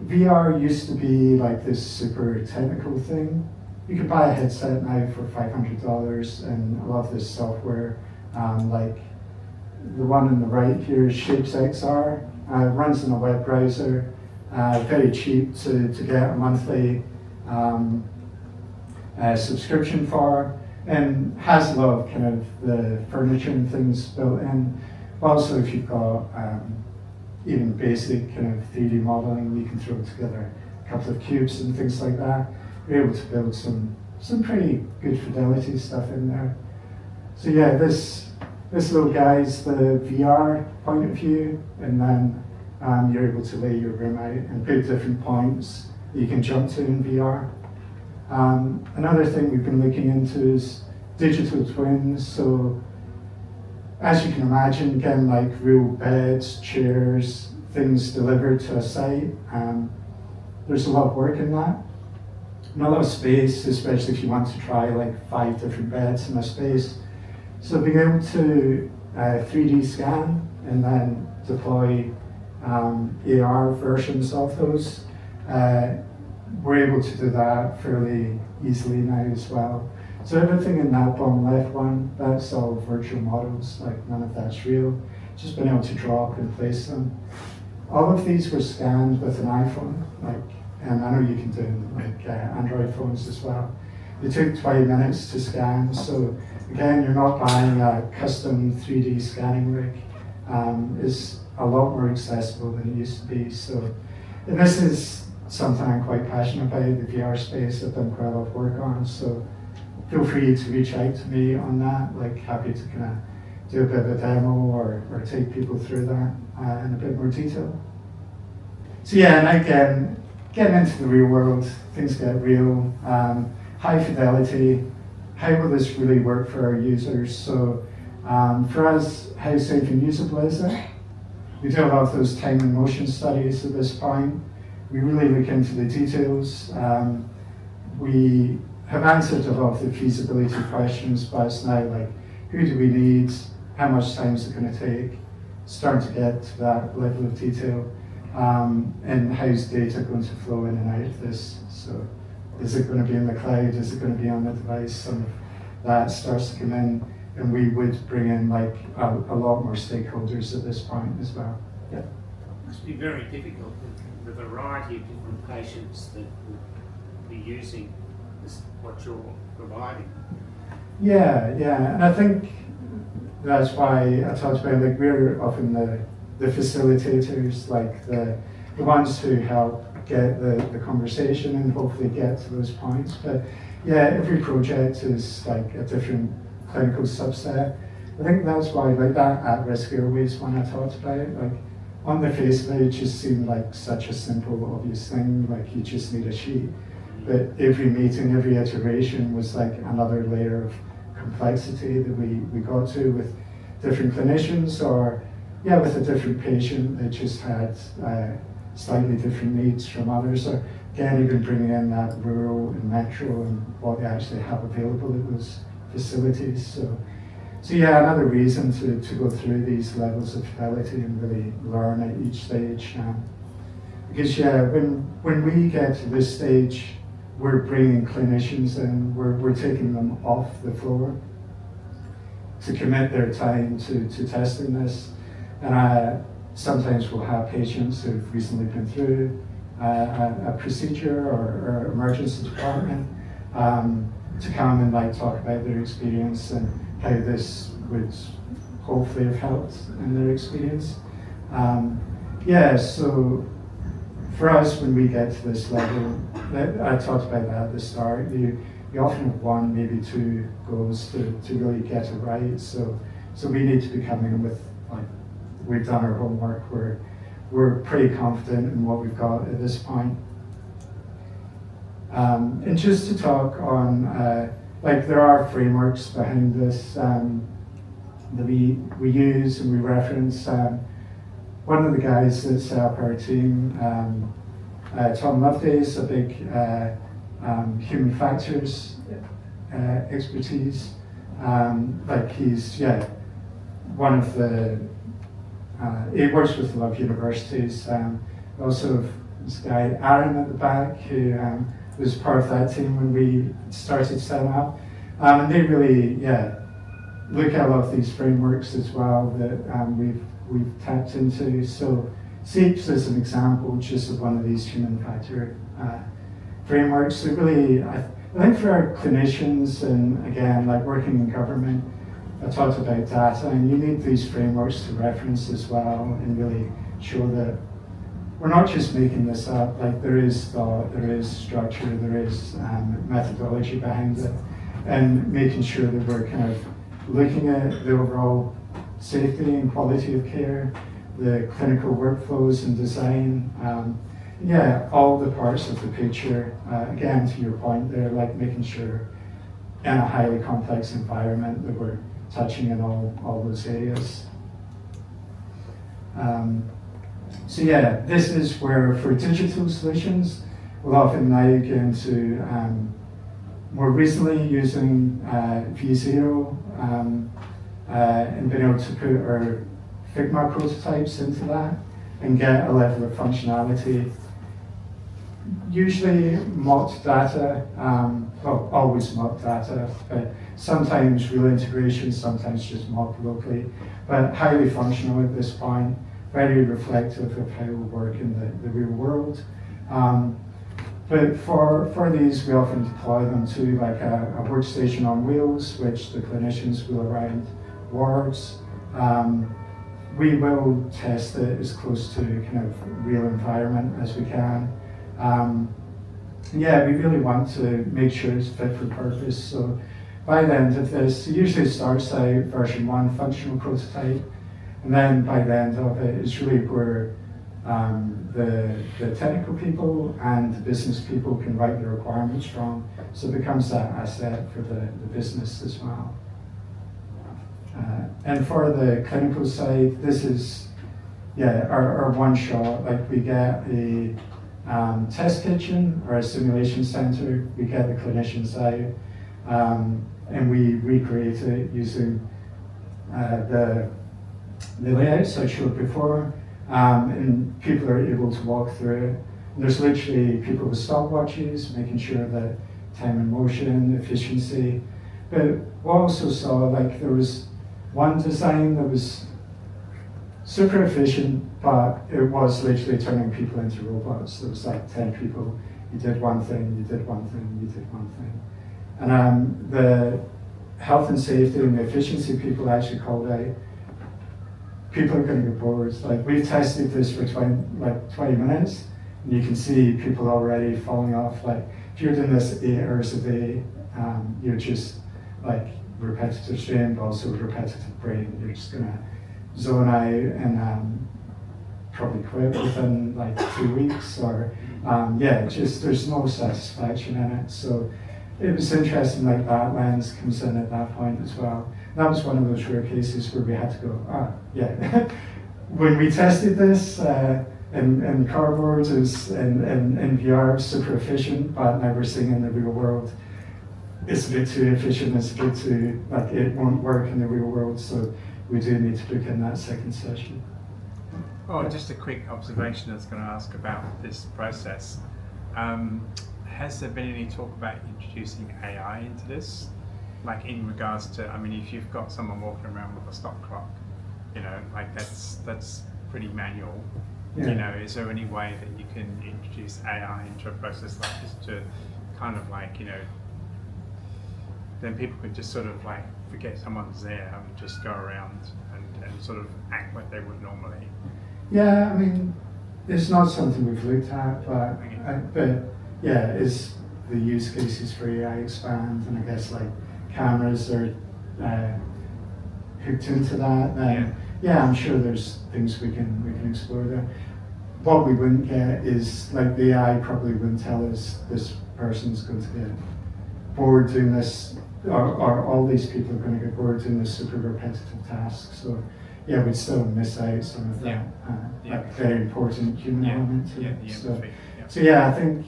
VR used to be like this super technical thing. You could buy a headset now for $500, and a lot of this software, like the one on the right here is Shapes XR. It runs in a web browser, very cheap to get a monthly subscription for, and has a lot of kind of the furniture and things built in. Also, if you've got even basic kind of 3D modeling, you can throw together a couple of cubes and things like that. You're able to build some pretty good fidelity stuff in there. So this little guy's the VR point of view, and then you're able to lay your room out and pick different points that you can jump to in VR. Another thing we've been looking into is digital twins. So as you can imagine, getting like real beds, chairs, things delivered to a site, there's a lot of work in that. And a lot of space, especially if you want to try like 5 different beds in a space. So being able to 3D scan and then deploy AR versions of those, we're able to do that fairly easily now as well. So everything in that bottom left one, that's all virtual models, like none of that's real. Just being able to drop and place them. all of these were scanned with an iPhone, and I know you can do Android phones as well. It took 20 minutes to scan, so again, you're not buying a custom 3D scanning rig. It's a lot more accessible than it used to be. So, and this is something I'm quite passionate about, the VR space. I've done quite a lot of work on, so feel free to reach out to me on that. Happy to kind of do a bit of a demo or take people through that in a bit more detail. So yeah, and again, getting into the real world, things get real. High fidelity, how will this really work for our users? So for us, how safe and usable is it? We do a lot of those time and motion studies at this point. We really look into the details. We have answered a lot of the feasibility questions, but it's now who do we need? How much time is it going to take? Starting to get to that level of detail. And how's data going to flow in and out of this? So is it going to be in the cloud? Is it going to be on the device? Some of that starts to come in, and we would bring in a lot more stakeholders at this point as well. Yeah. It must be very difficult with the variety of different patients that would be using what you're providing. Yeah, and I think that's why I talked about we're often the facilitators, the ones who help get the conversation and hopefully get to those points. But yeah, every project is a different clinical subset. I think that's why that at-risk airways one I talked about, on the face of it, it just seemed like such a simple, obvious thing, you just need a sheet. But every meeting, every iteration was another layer of complexity that we got to with different clinicians, or with a different patient that just had slightly different needs from others, or again, even bringing in that rural and metro and what they actually have available at those facilities. So yeah, another reason to go through these levels of fidelity and really learn at each stage. Because when we get to this stage, we're bringing clinicians in, we're taking them off the floor to commit their time to testing this. And sometimes we'll have patients who've recently been through a procedure or emergency department to come and talk about their experience and how this would hopefully have helped in their experience. So for us, when we get to this level, I talked about that at the start, you often have one, maybe two goals to really get it right. So we need to be coming in with, we've done our homework, we're pretty confident in what we've got at this point. And just to talk on, there are frameworks behind this that we use and we reference. One of the guys that set up our team, Tom Loveday's a big human factors expertise. He's one of the he works with a lot of universities. Also this guy Aaron at the back who was part of that team when we started setting up. And they really look at a lot of these frameworks as well that we've tapped into. So SEEPS is an example just of one of these human factor frameworks. So really, I think for our clinicians and again, working in government, I talked about data, and you need these frameworks to reference as well and really show that we're not just making this up. There is thought, there is structure, there is methodology behind it, and making sure that we're kind of looking at the overall safety and quality of care, the clinical workflows and design, all the parts of the picture. Again, to your point there, making sure in a highly complex environment that we're touching in all those areas. This is where for digital solutions, we'll often now get into more recently using V0 and being able to put our Figma prototypes into that and get a level of functionality. Usually mocked data, always mocked data, but sometimes real integration, sometimes just mocked locally, but highly functional at this point. very reflective of how we work in the real world. But for these, we often deploy them to like a workstation on wheels, which the clinicians will around wards. We will test it as close to kind of real environment as we can. Yeah, we really want to make sure it's fit for purpose. So by the end of this, it usually starts out version 1, functional prototype, and then by the end of it, it's really where the technical people and the business people can write the requirements from. So it becomes that asset for the business as well. And for the clinical side, this is, yeah, our one shot. Like we get a test kitchen or a simulation center, we get the clinicians out, and we recreate it using the layouts I showed before, and people are able to walk through it. And there's literally people with stopwatches, making sure that time and motion, efficiency. But we also saw like there was one design that was super efficient, but it was literally turning people into robots. There was like 10 people, you did one thing, you did one thing, you did one thing. And the health and safety and the efficiency people actually called out, people are going to get bored. Like we've tested this for 20 minutes, and you can see people already falling off. Like if you're doing this 8 hours a day, you're just like repetitive strain, but also repetitive brain. You're just gonna zone out and probably quit within like 2 weeks, or yeah, just there's no satisfaction in it. So it was interesting, like that lens comes in at that point as well. That was one of those rare cases where we had to go, yeah. When we tested this in cardboard, it was in VR, it was super efficient, but now we're seeing in the real world, it's a bit too efficient, it's a bit too, like it won't work in the real world, so we do need to look in that second session. Oh, just a quick observation I was going to ask about this process. Has there been any talk about introducing AI into this? Like in regards to, I mean, if you've got someone walking around with a stop clock, you know, like that's pretty manual. Yeah. You know, is there any way that you can introduce AI into a process like this to kind of like, you know, then people could just sort of like forget someone's there and just go around and sort of act like they would normally. Yeah, I mean, it's not something we've looked at, but yeah, is the use cases for AI expand, and I guess like cameras are hooked into that, then yeah, I'm sure there's things we can explore there. What we wouldn't get is like the AI probably wouldn't tell us this person's going to get bored doing this, or all these people are going to get bored doing this super repetitive task. So yeah, we'd still miss out some of that like very important human element to it. So yeah, I think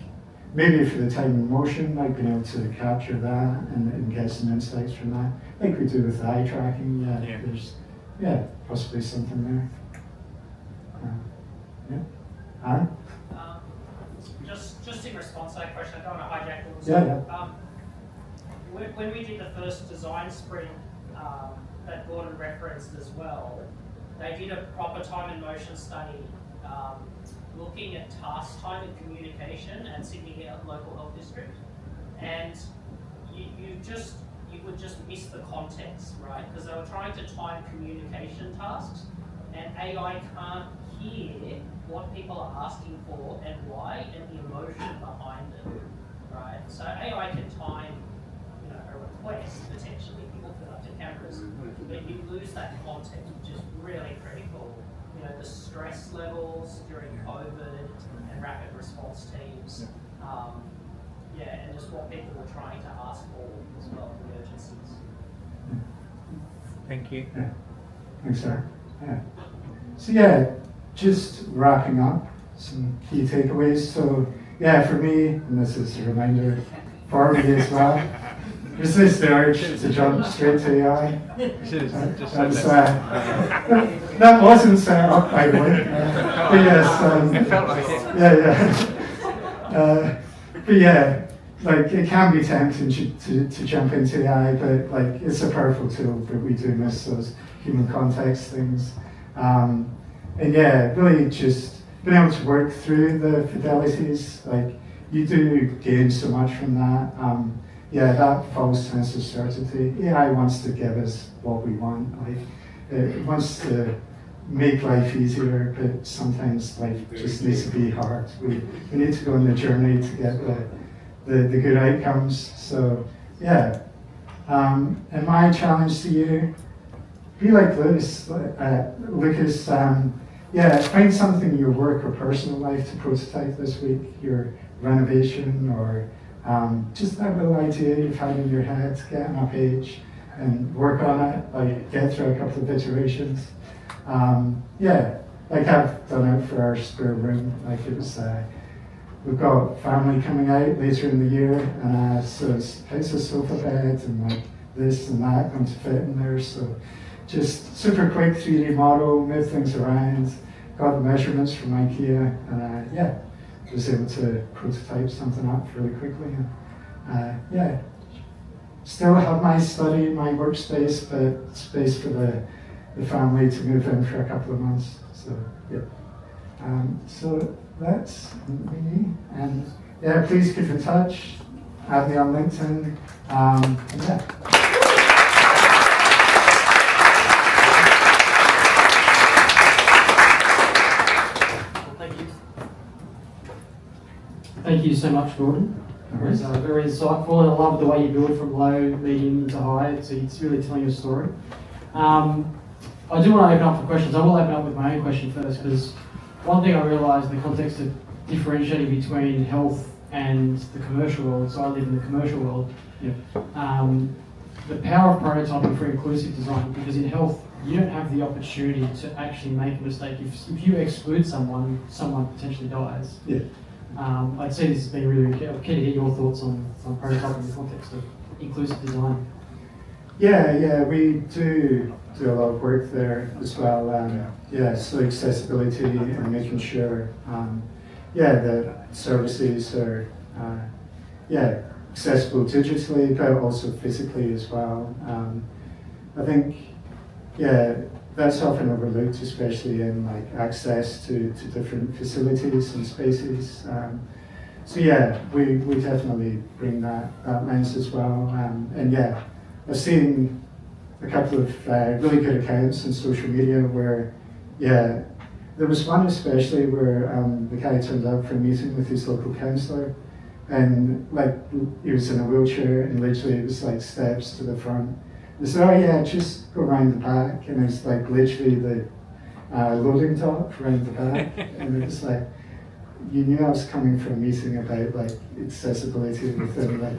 maybe for the time and motion, like being able to capture that and get some insights from that, like we do with eye tracking. There's possibly something there. Aaron? Just in response to that question, I don't want to hijack all this. Yeah. When we did the first design sprint that Gordon referenced as well, they did a proper time and motion study looking at task time and communication at Sydney Local Health District, and you would just miss the context, right? Because they were trying to time communication tasks, and AI can't hear what people are asking for and why, and the emotion behind it, right? So AI can time, you know, a request potentially, people put up to cameras, but you lose that context, which is really critical. You know, the stress levels during COVID and rapid response teams, and just what people were trying to ask for as well, the urgencies. Thank you. Yeah. Thanks, sir. Yeah. So yeah, just wrapping up some key takeaways. So yeah, for me, and this is a reminder for me as well, resist the urge to jump straight to AI. That wasn't set up, by the way. But yes, it felt like it. But yeah, like it can be tempting to jump into AI, but like it's a powerful tool, but we do miss those human context things. and yeah, really just being able to work through the fidelities, like you do gain so much from that. Yeah, that false sense of certainty. AI wants to give us what we want. Like it wants to make life easier, but sometimes life just needs to be hard. We need to go on the journey to get the good outcomes. So yeah, and my challenge to you, be like Lucas. Yeah, find something in your work or personal life to prototype this week. Your renovation or just that little idea you've had in your head, get on a page and work on it, like get through a couple of iterations. Yeah, like I've done it for our spare room, like it was, we've got family coming out later in the year, and so it's a sofa bed and like this and that going to fit in there, so just super quick 3D model, move things around, got the measurements from IKEA, and yeah, was able to prototype something up really quickly. And yeah, still have my study, my workspace, but space for the family to move in for a couple of months. So yeah, so that's me. And yeah, please keep in touch. Add me on LinkedIn. And yeah. Thank you so much, Gordon. It was very insightful, and I love the way you build from low, medium to high. So it's really telling your story. I do want to open up for questions. I will open up with my own question first, because one thing I realised in the context of differentiating between health and the commercial world, so I live in the commercial world, the power of prototyping for inclusive design, because in health, you don't have the opportunity to actually make a mistake. If you exclude someone potentially dies. Yeah. I'd say this has been really key to get your thoughts on prototyping in the context of inclusive design. Yeah, we do a lot of work there as well. Yeah, so accessibility and making sure, the services are, accessible digitally, but also physically as well. I think, that's often overlooked, especially in like access to different facilities and spaces. So yeah, we definitely bring that lens as well. And yeah, I've seen a couple of really good accounts on social media where, there was one especially where the guy turned up for a meeting with his local councillor, and like he was in a wheelchair, and literally it was like steps to the front. They said, just go around the back, and it's like literally the loading dock around the back, and it was like, you knew I was coming from a meeting about like accessibility within like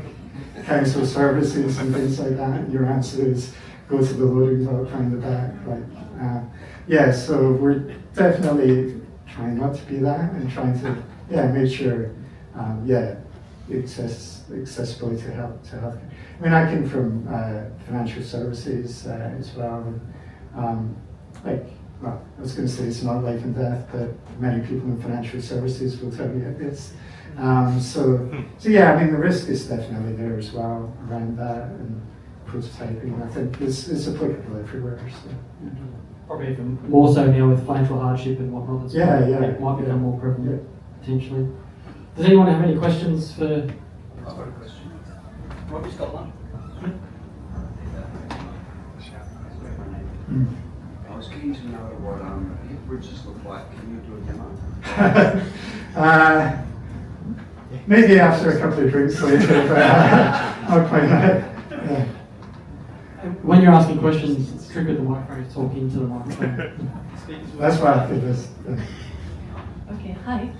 council services and things like that, and your answer is go to the loading dock around the back. Like, so we're definitely trying not to be that, and trying to make sure accessibility to healthcare. I mean, I came from financial services as well. And, I was going to say it's not life and death, but many people in financial services will tell you it is. So yeah, I mean, the risk is definitely there as well around that, and prototyping, I think, is applicable everywhere. So, yeah. Probably even more so now with financial hardship and whatnot. It might become more prevalent, potentially. Does anyone have any questions for? I've got a question. Robbie's got one. I was keen to know what hip bridges look like. Can you do a demo? Maybe after a couple of drinks later, but I'll point that. Yeah. When you're asking questions, trigger the microphone, talk into the microphone. That's why I did this. Okay, hi.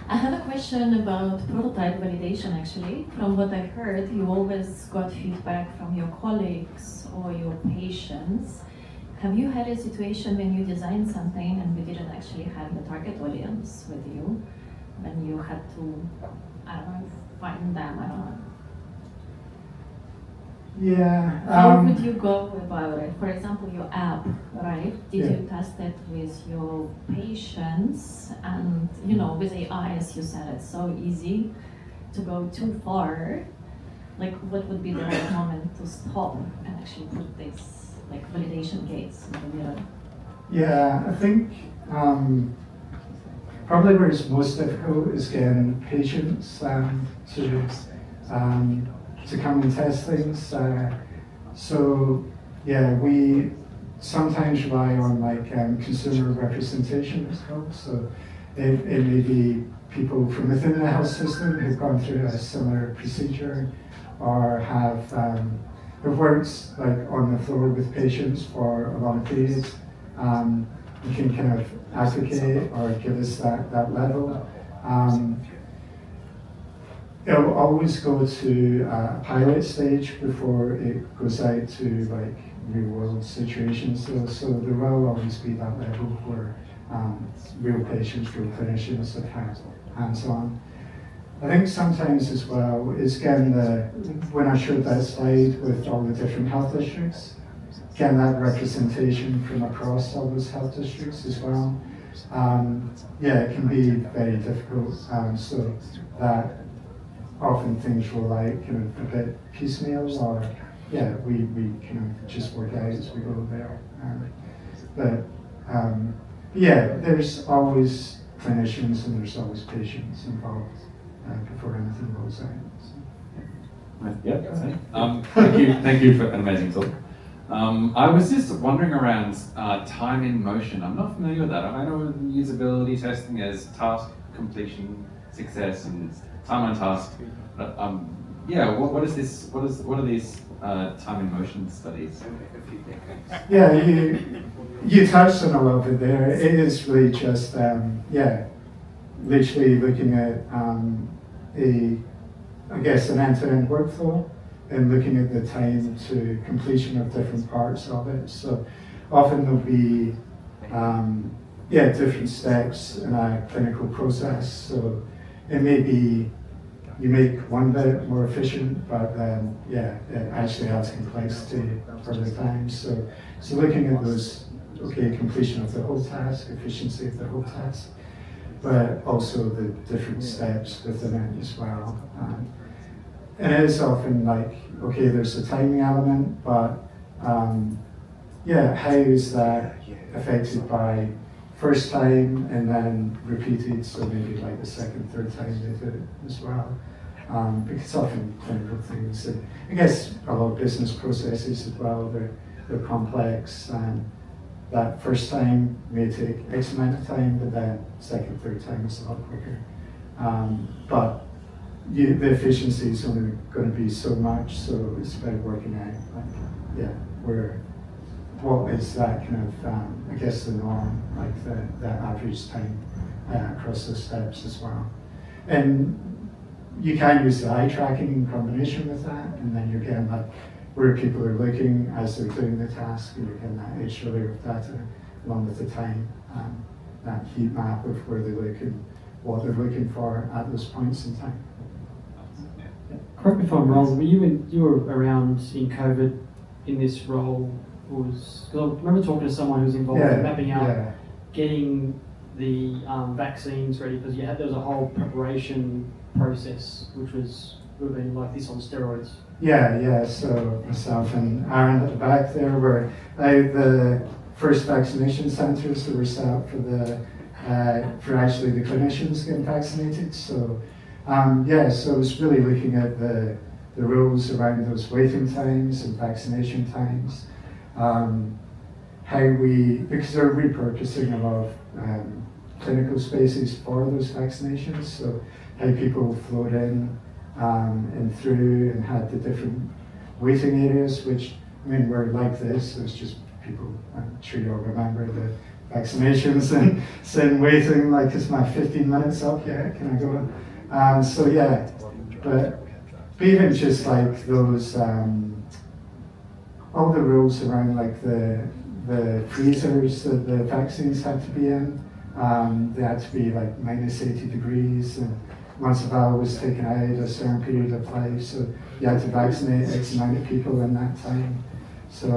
I have a question about prototype validation actually. From what I heard, you always got feedback from your colleagues or your patients. Have you had a situation when you designed something and you didn't actually have the target audience with you, when you had to, I don't know, find them, I don't know. Yeah. How would you go about it? For example, your app, right? Did you test it with your patients? And with AI, as you said, it's so easy to go too far. Like, what would be the right moment to stop and actually put this, like, validation gates in the middle? Yeah, I think probably where it's most difficult is getting patients to come and test things. So yeah, we sometimes rely on like consumer representation as well. So it may be people from within the health system who've gone through a similar procedure or have worked like on the floor with patients for a long period. You can kind of advocate or give us that level. It'll always go to a pilot stage before it goes out to like real world situations. So there will always be that level where real patients, real clinicians have had hands-on. I think sometimes as well is getting when I showed that slide with all the different health districts, getting that representation from across all those health districts as well. Yeah, it can be very difficult. So that often things roll out kind of a bit piecemeal, or yeah, we kind of just work out as we go there. Yeah, there's always clinicians and there's always patients involved before anything goes out. Yeah, thank you for an amazing talk. I was just wondering around time in motion. I'm not familiar with that. I know usability testing as task completion, success, and time on task. But yeah, what is this? What are these time in motion studies? Yeah, you touched on a lot of it there. It is really just yeah, literally looking at I guess an end-to-end workflow and looking at the time to completion of different parts of it. So often there'll be yeah, different steps in a clinical process. So it may be you make one bit more efficient, but then yeah, it actually adds complexity for the time. So looking at those, okay, completion of the whole task, efficiency of the whole task, but also the different steps within it as well. And it is often like, okay, there's a timing element, but yeah, how is that affected by first time and then repeated, so maybe like the second, third time they did it as well. Because often clinical things, and I guess a lot of business processes as well, they're complex, and that first time may take X amount of time, but then second, third time is a lot quicker. But the efficiency is only going to be so much, so it's about working out, like, yeah, what is that kind of, I guess the norm, like the average time across those steps as well. And you can use the eye tracking in combination with that, and then you're getting like where people are looking as they're doing the task, and you're getting that extra layer of data along with the time, that heat map of where they look and what they're looking for at those points in time. Correct me if I'm wrong, but you were around in COVID in this role. Because I remember talking to someone who was involved in mapping out getting the vaccines ready, because there was a whole preparation process which would have been like this on steroids. Yeah, so myself and Aaron at the back there were the first vaccination centres that were set up for actually the clinicians getting vaccinated. So so it was really looking at the rules around those waiting times and vaccination times. Because they're repurposing a lot of clinical spaces for those vaccinations, so how people flowed in and through and had the different waiting areas, which, I mean, were like this. It was just people, I'm sure you'll remember the vaccinations and sitting waiting, like, is my 15 minutes up? Yeah, can I go in? So yeah, but even just like those, all the rules around like the freezers that the vaccines had to be in, they had to be like -80 degrees, and once a vial was taken out a certain period of life, so you had to vaccinate X amount of people in that time. So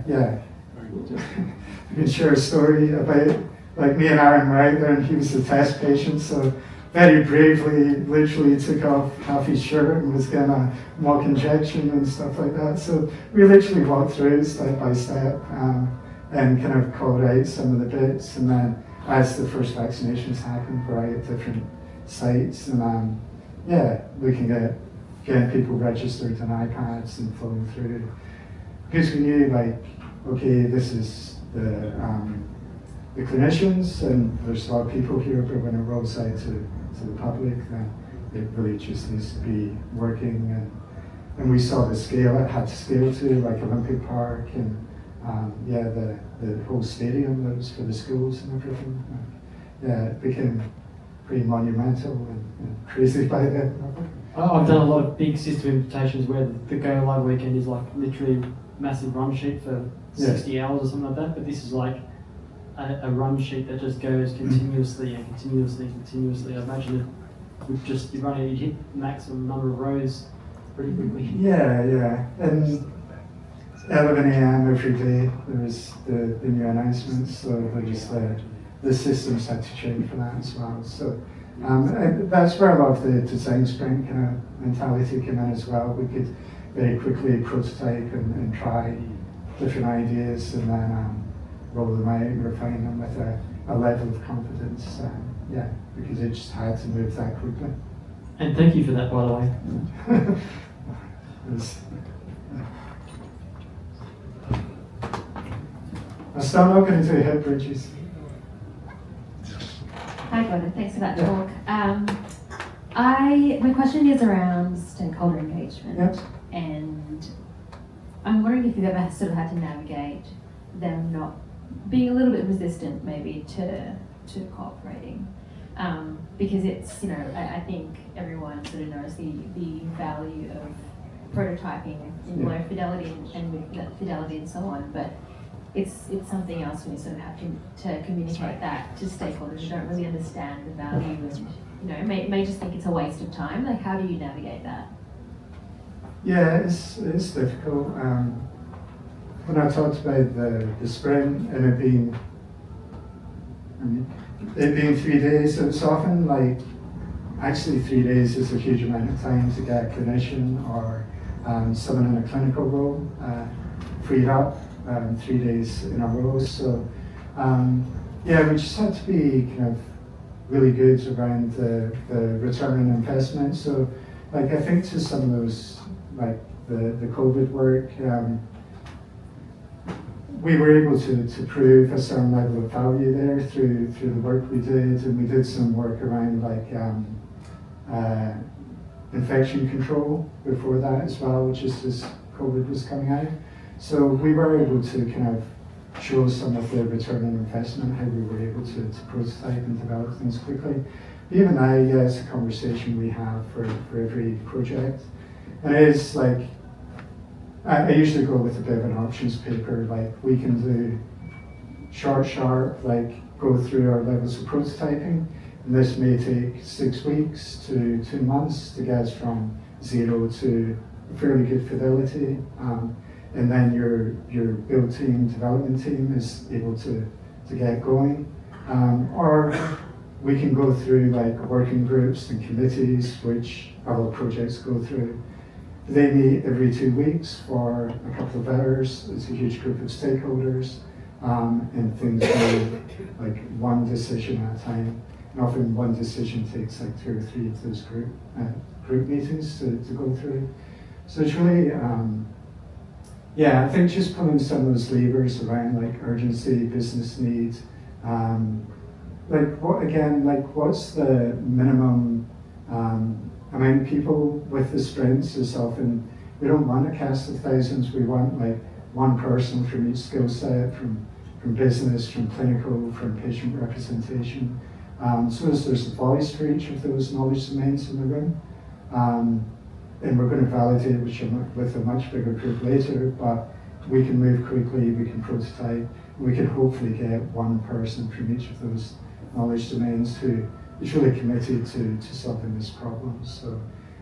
yeah, I can share a story about like me and Aaron were out there and he was the test patient, so very bravely literally took off half his shirt and was getting a mock injection and stuff like that. So we literally walked through step by step. and kind of called out some of the bits. And then as the first vaccinations happened, we're out at different sites, and looking at getting people registered on iPads and flowing through. Because we knew, like, okay, this is the clinicians, and there's a lot of people here, but when it rolls out to the public, then it really just needs to be working. And we saw the scale it had to scale to, like Olympic Park, and the whole stadium that was for the schools and everything. It became pretty monumental and crazy by then. I've done a lot of big system invitations where the go live weekend is like literally massive run sheet for 60 hours or something like that, but this is like a run sheet that just goes continuously and continuously. I imagine it would just be running, you'd hit the maximum number of rows pretty quickly. Yeah. And 11 a.m. every day, there was the new announcements, so the systems had to change for that as well. So that's where a lot of the design sprint kind of mentality came in as well. We could very quickly prototype and try different ideas, and then roll them out and refine them with a level of confidence. Because it just had to move that quickly. And thank you for that, by the way. I'm still not going to do head bridges. Hi, Gordon. Thanks for that talk. My question is around stakeholder engagement. Yep. And I'm wondering if you've ever sort of had to navigate them not being a little bit resistant maybe to cooperating. Because it's, I think everyone sort of knows the value of prototyping in low fidelity and mid-fidelity and so on, but it's something else when you sort of have to communicate that to stakeholders who don't really understand the value and may just think it's a waste of time. Like, how do you navigate that? Yeah, it's difficult. When I talked about the sprint and it being 3 days, it's often like, actually 3 days is a huge amount of time to get a clinician or someone in a clinical role freed up 3 days in a row. So we just had to be kind of really good around the return on investment. So like, I think to some of those, like the COVID work, we were able to prove a certain level of value there through the work we did, and we did some work around like infection control before that as well, just as COVID was coming out. So we were able to kind of show some of the return on investment, how we were able to prototype and develop things quickly. Even now, it's a conversation we have for every project. And it is like, I usually go with a bit of an options paper, like we can do sharp, like go through our levels of prototyping, and this may take 6 weeks to 2 months to get us from 0 to a fairly good fidelity. And then your build team, development team is able to get going. Or we can go through like working groups and committees, which other projects go through. They meet every 2 weeks for a couple of hours. It's a huge group of stakeholders, and things move like one decision at a time. And often one decision takes like 2 or 3 of those group meetings to go through. So it's really, I think just pulling some of those levers around like urgency, business needs, what's the minimum amount of people with the sprints is often, we don't want a cast of thousands, we want like one person from each skill set, from business, from clinical, from patient representation. So as there's a voice for each of those knowledge domains in the room. And we're going to validate with a much bigger group later, but we can move quickly, we can prototype, and we can hopefully get one person from each of those knowledge domains who is really committed to solving this problem. So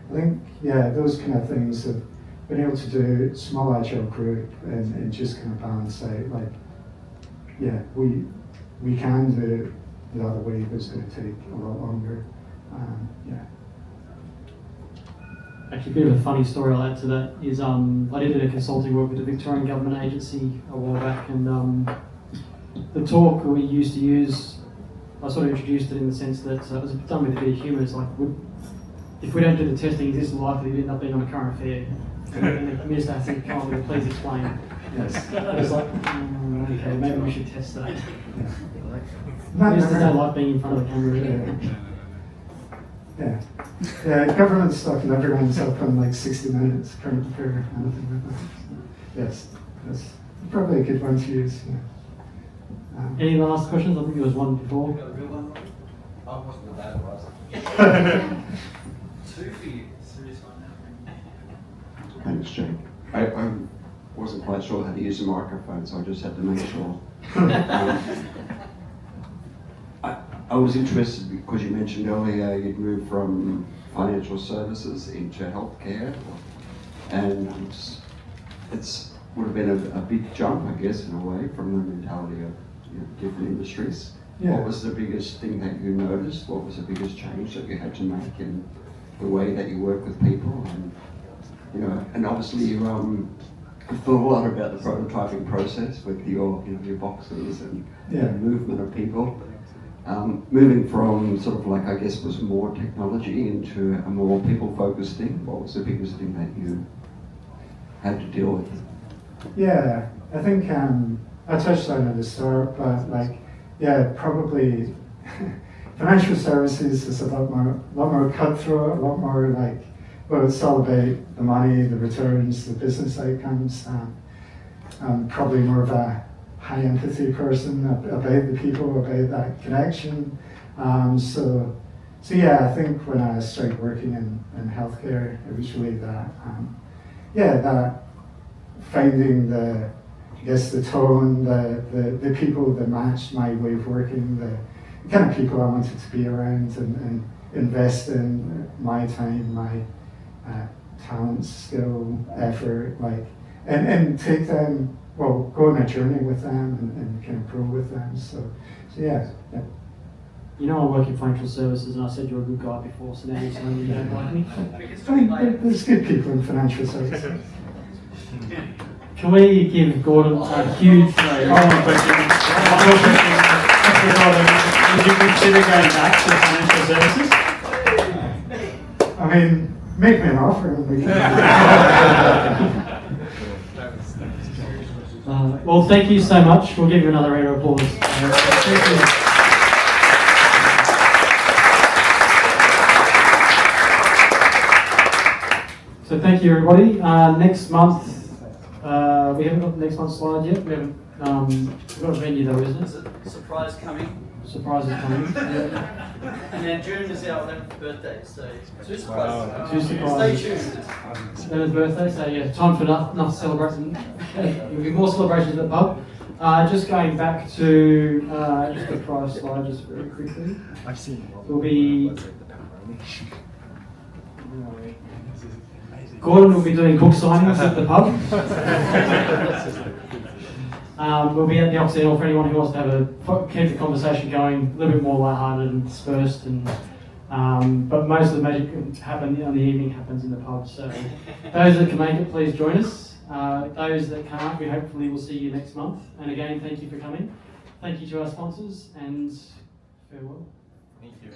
I think, those kind of things have been able to do small agile group and just kind of balance out, like, we can do it the other way, but it's going to take a lot longer. Actually, a bit of a funny story I'll add to that is I did a consulting work with a Victorian government agency a while back, and the talk we used to use, I sort of introduced it in the sense that it was done with a bit of humour. It's like, if we don't do the testing, is this likely to end up being on a current affair? And the minister has to come up with a please explain. Yes. It's like, okay, maybe we should test that. No, Ministers no, don't no. like being in front of the camera. Really. Yeah. Yeah, government stuff and everyone's up on like 60 minutes, current affair, anything like that. So, yes, that's probably a good one to use. Yeah. Any last questions? I think there was one before. I wasn't that advice. Two for you. Thanks, Jake. I wasn't quite sure how to use a microphone, so I just had to make sure. I was interested because you mentioned earlier you'd moved from financial services into healthcare, and it's would have been a big jump, I guess, in a way, from the mentality of different industries. Yeah. What was the biggest thing that you noticed? What was the biggest change that you had to make in the way that you work with people? And and obviously you thought a lot about the prototyping process with your boxes and Yeah. the movement of people. Moving from sort of like, I guess, was more technology into a more people-focused thing. What was the biggest thing that you had to deal with? Yeah, I think I touched on it at the start, but probably financial services is a lot more cutthroat, a lot more like, well, it's all about the money, the returns, the business outcomes. I'm probably more of a high empathy person about the people, about that connection. So yeah, I think when I started working in healthcare, it was really that, that finding the tone, the people that matched my way of working, the kind of people I wanted to be around and invest in my time, my talent, skill, effort, and take them, go on a journey with them and kind of grow with them. So yeah. You know, I work in financial services, and I said you're a good guy before, so now you're saying you don't like me. I mean, there's good people in financial services. Can we give Gordon a huge round? One question. Would you consider going back to financial services? I mean, make me an offer and we can. Well, thank you so much. We'll give you another round of applause. Thank you. So thank you, everybody. Next month, we haven't got the next month's slide yet. We haven't. We've got a venue though, isn't it? There's a surprise coming. Surprise is coming. And then June is our 11th birthday, so two surprises. Wow. Two surprises. Stay tuned. Leonard's birthday, so yeah, time for enough celebrating. There'll be more celebrations at the pub. Just going back to just the price slide, just very quickly. I've seen. Will be. Gordon will be doing book signings at the pub. We'll be at the Oxford Hall for anyone who wants to keep the conversation going, a little bit more lighthearted and dispersed. But most of the magic happen on the evening happens in the pub. So those that can make it, please join us. Those that can't, we hopefully will see you next month. And again, thank you for coming. Thank you to our sponsors and farewell. Thank you.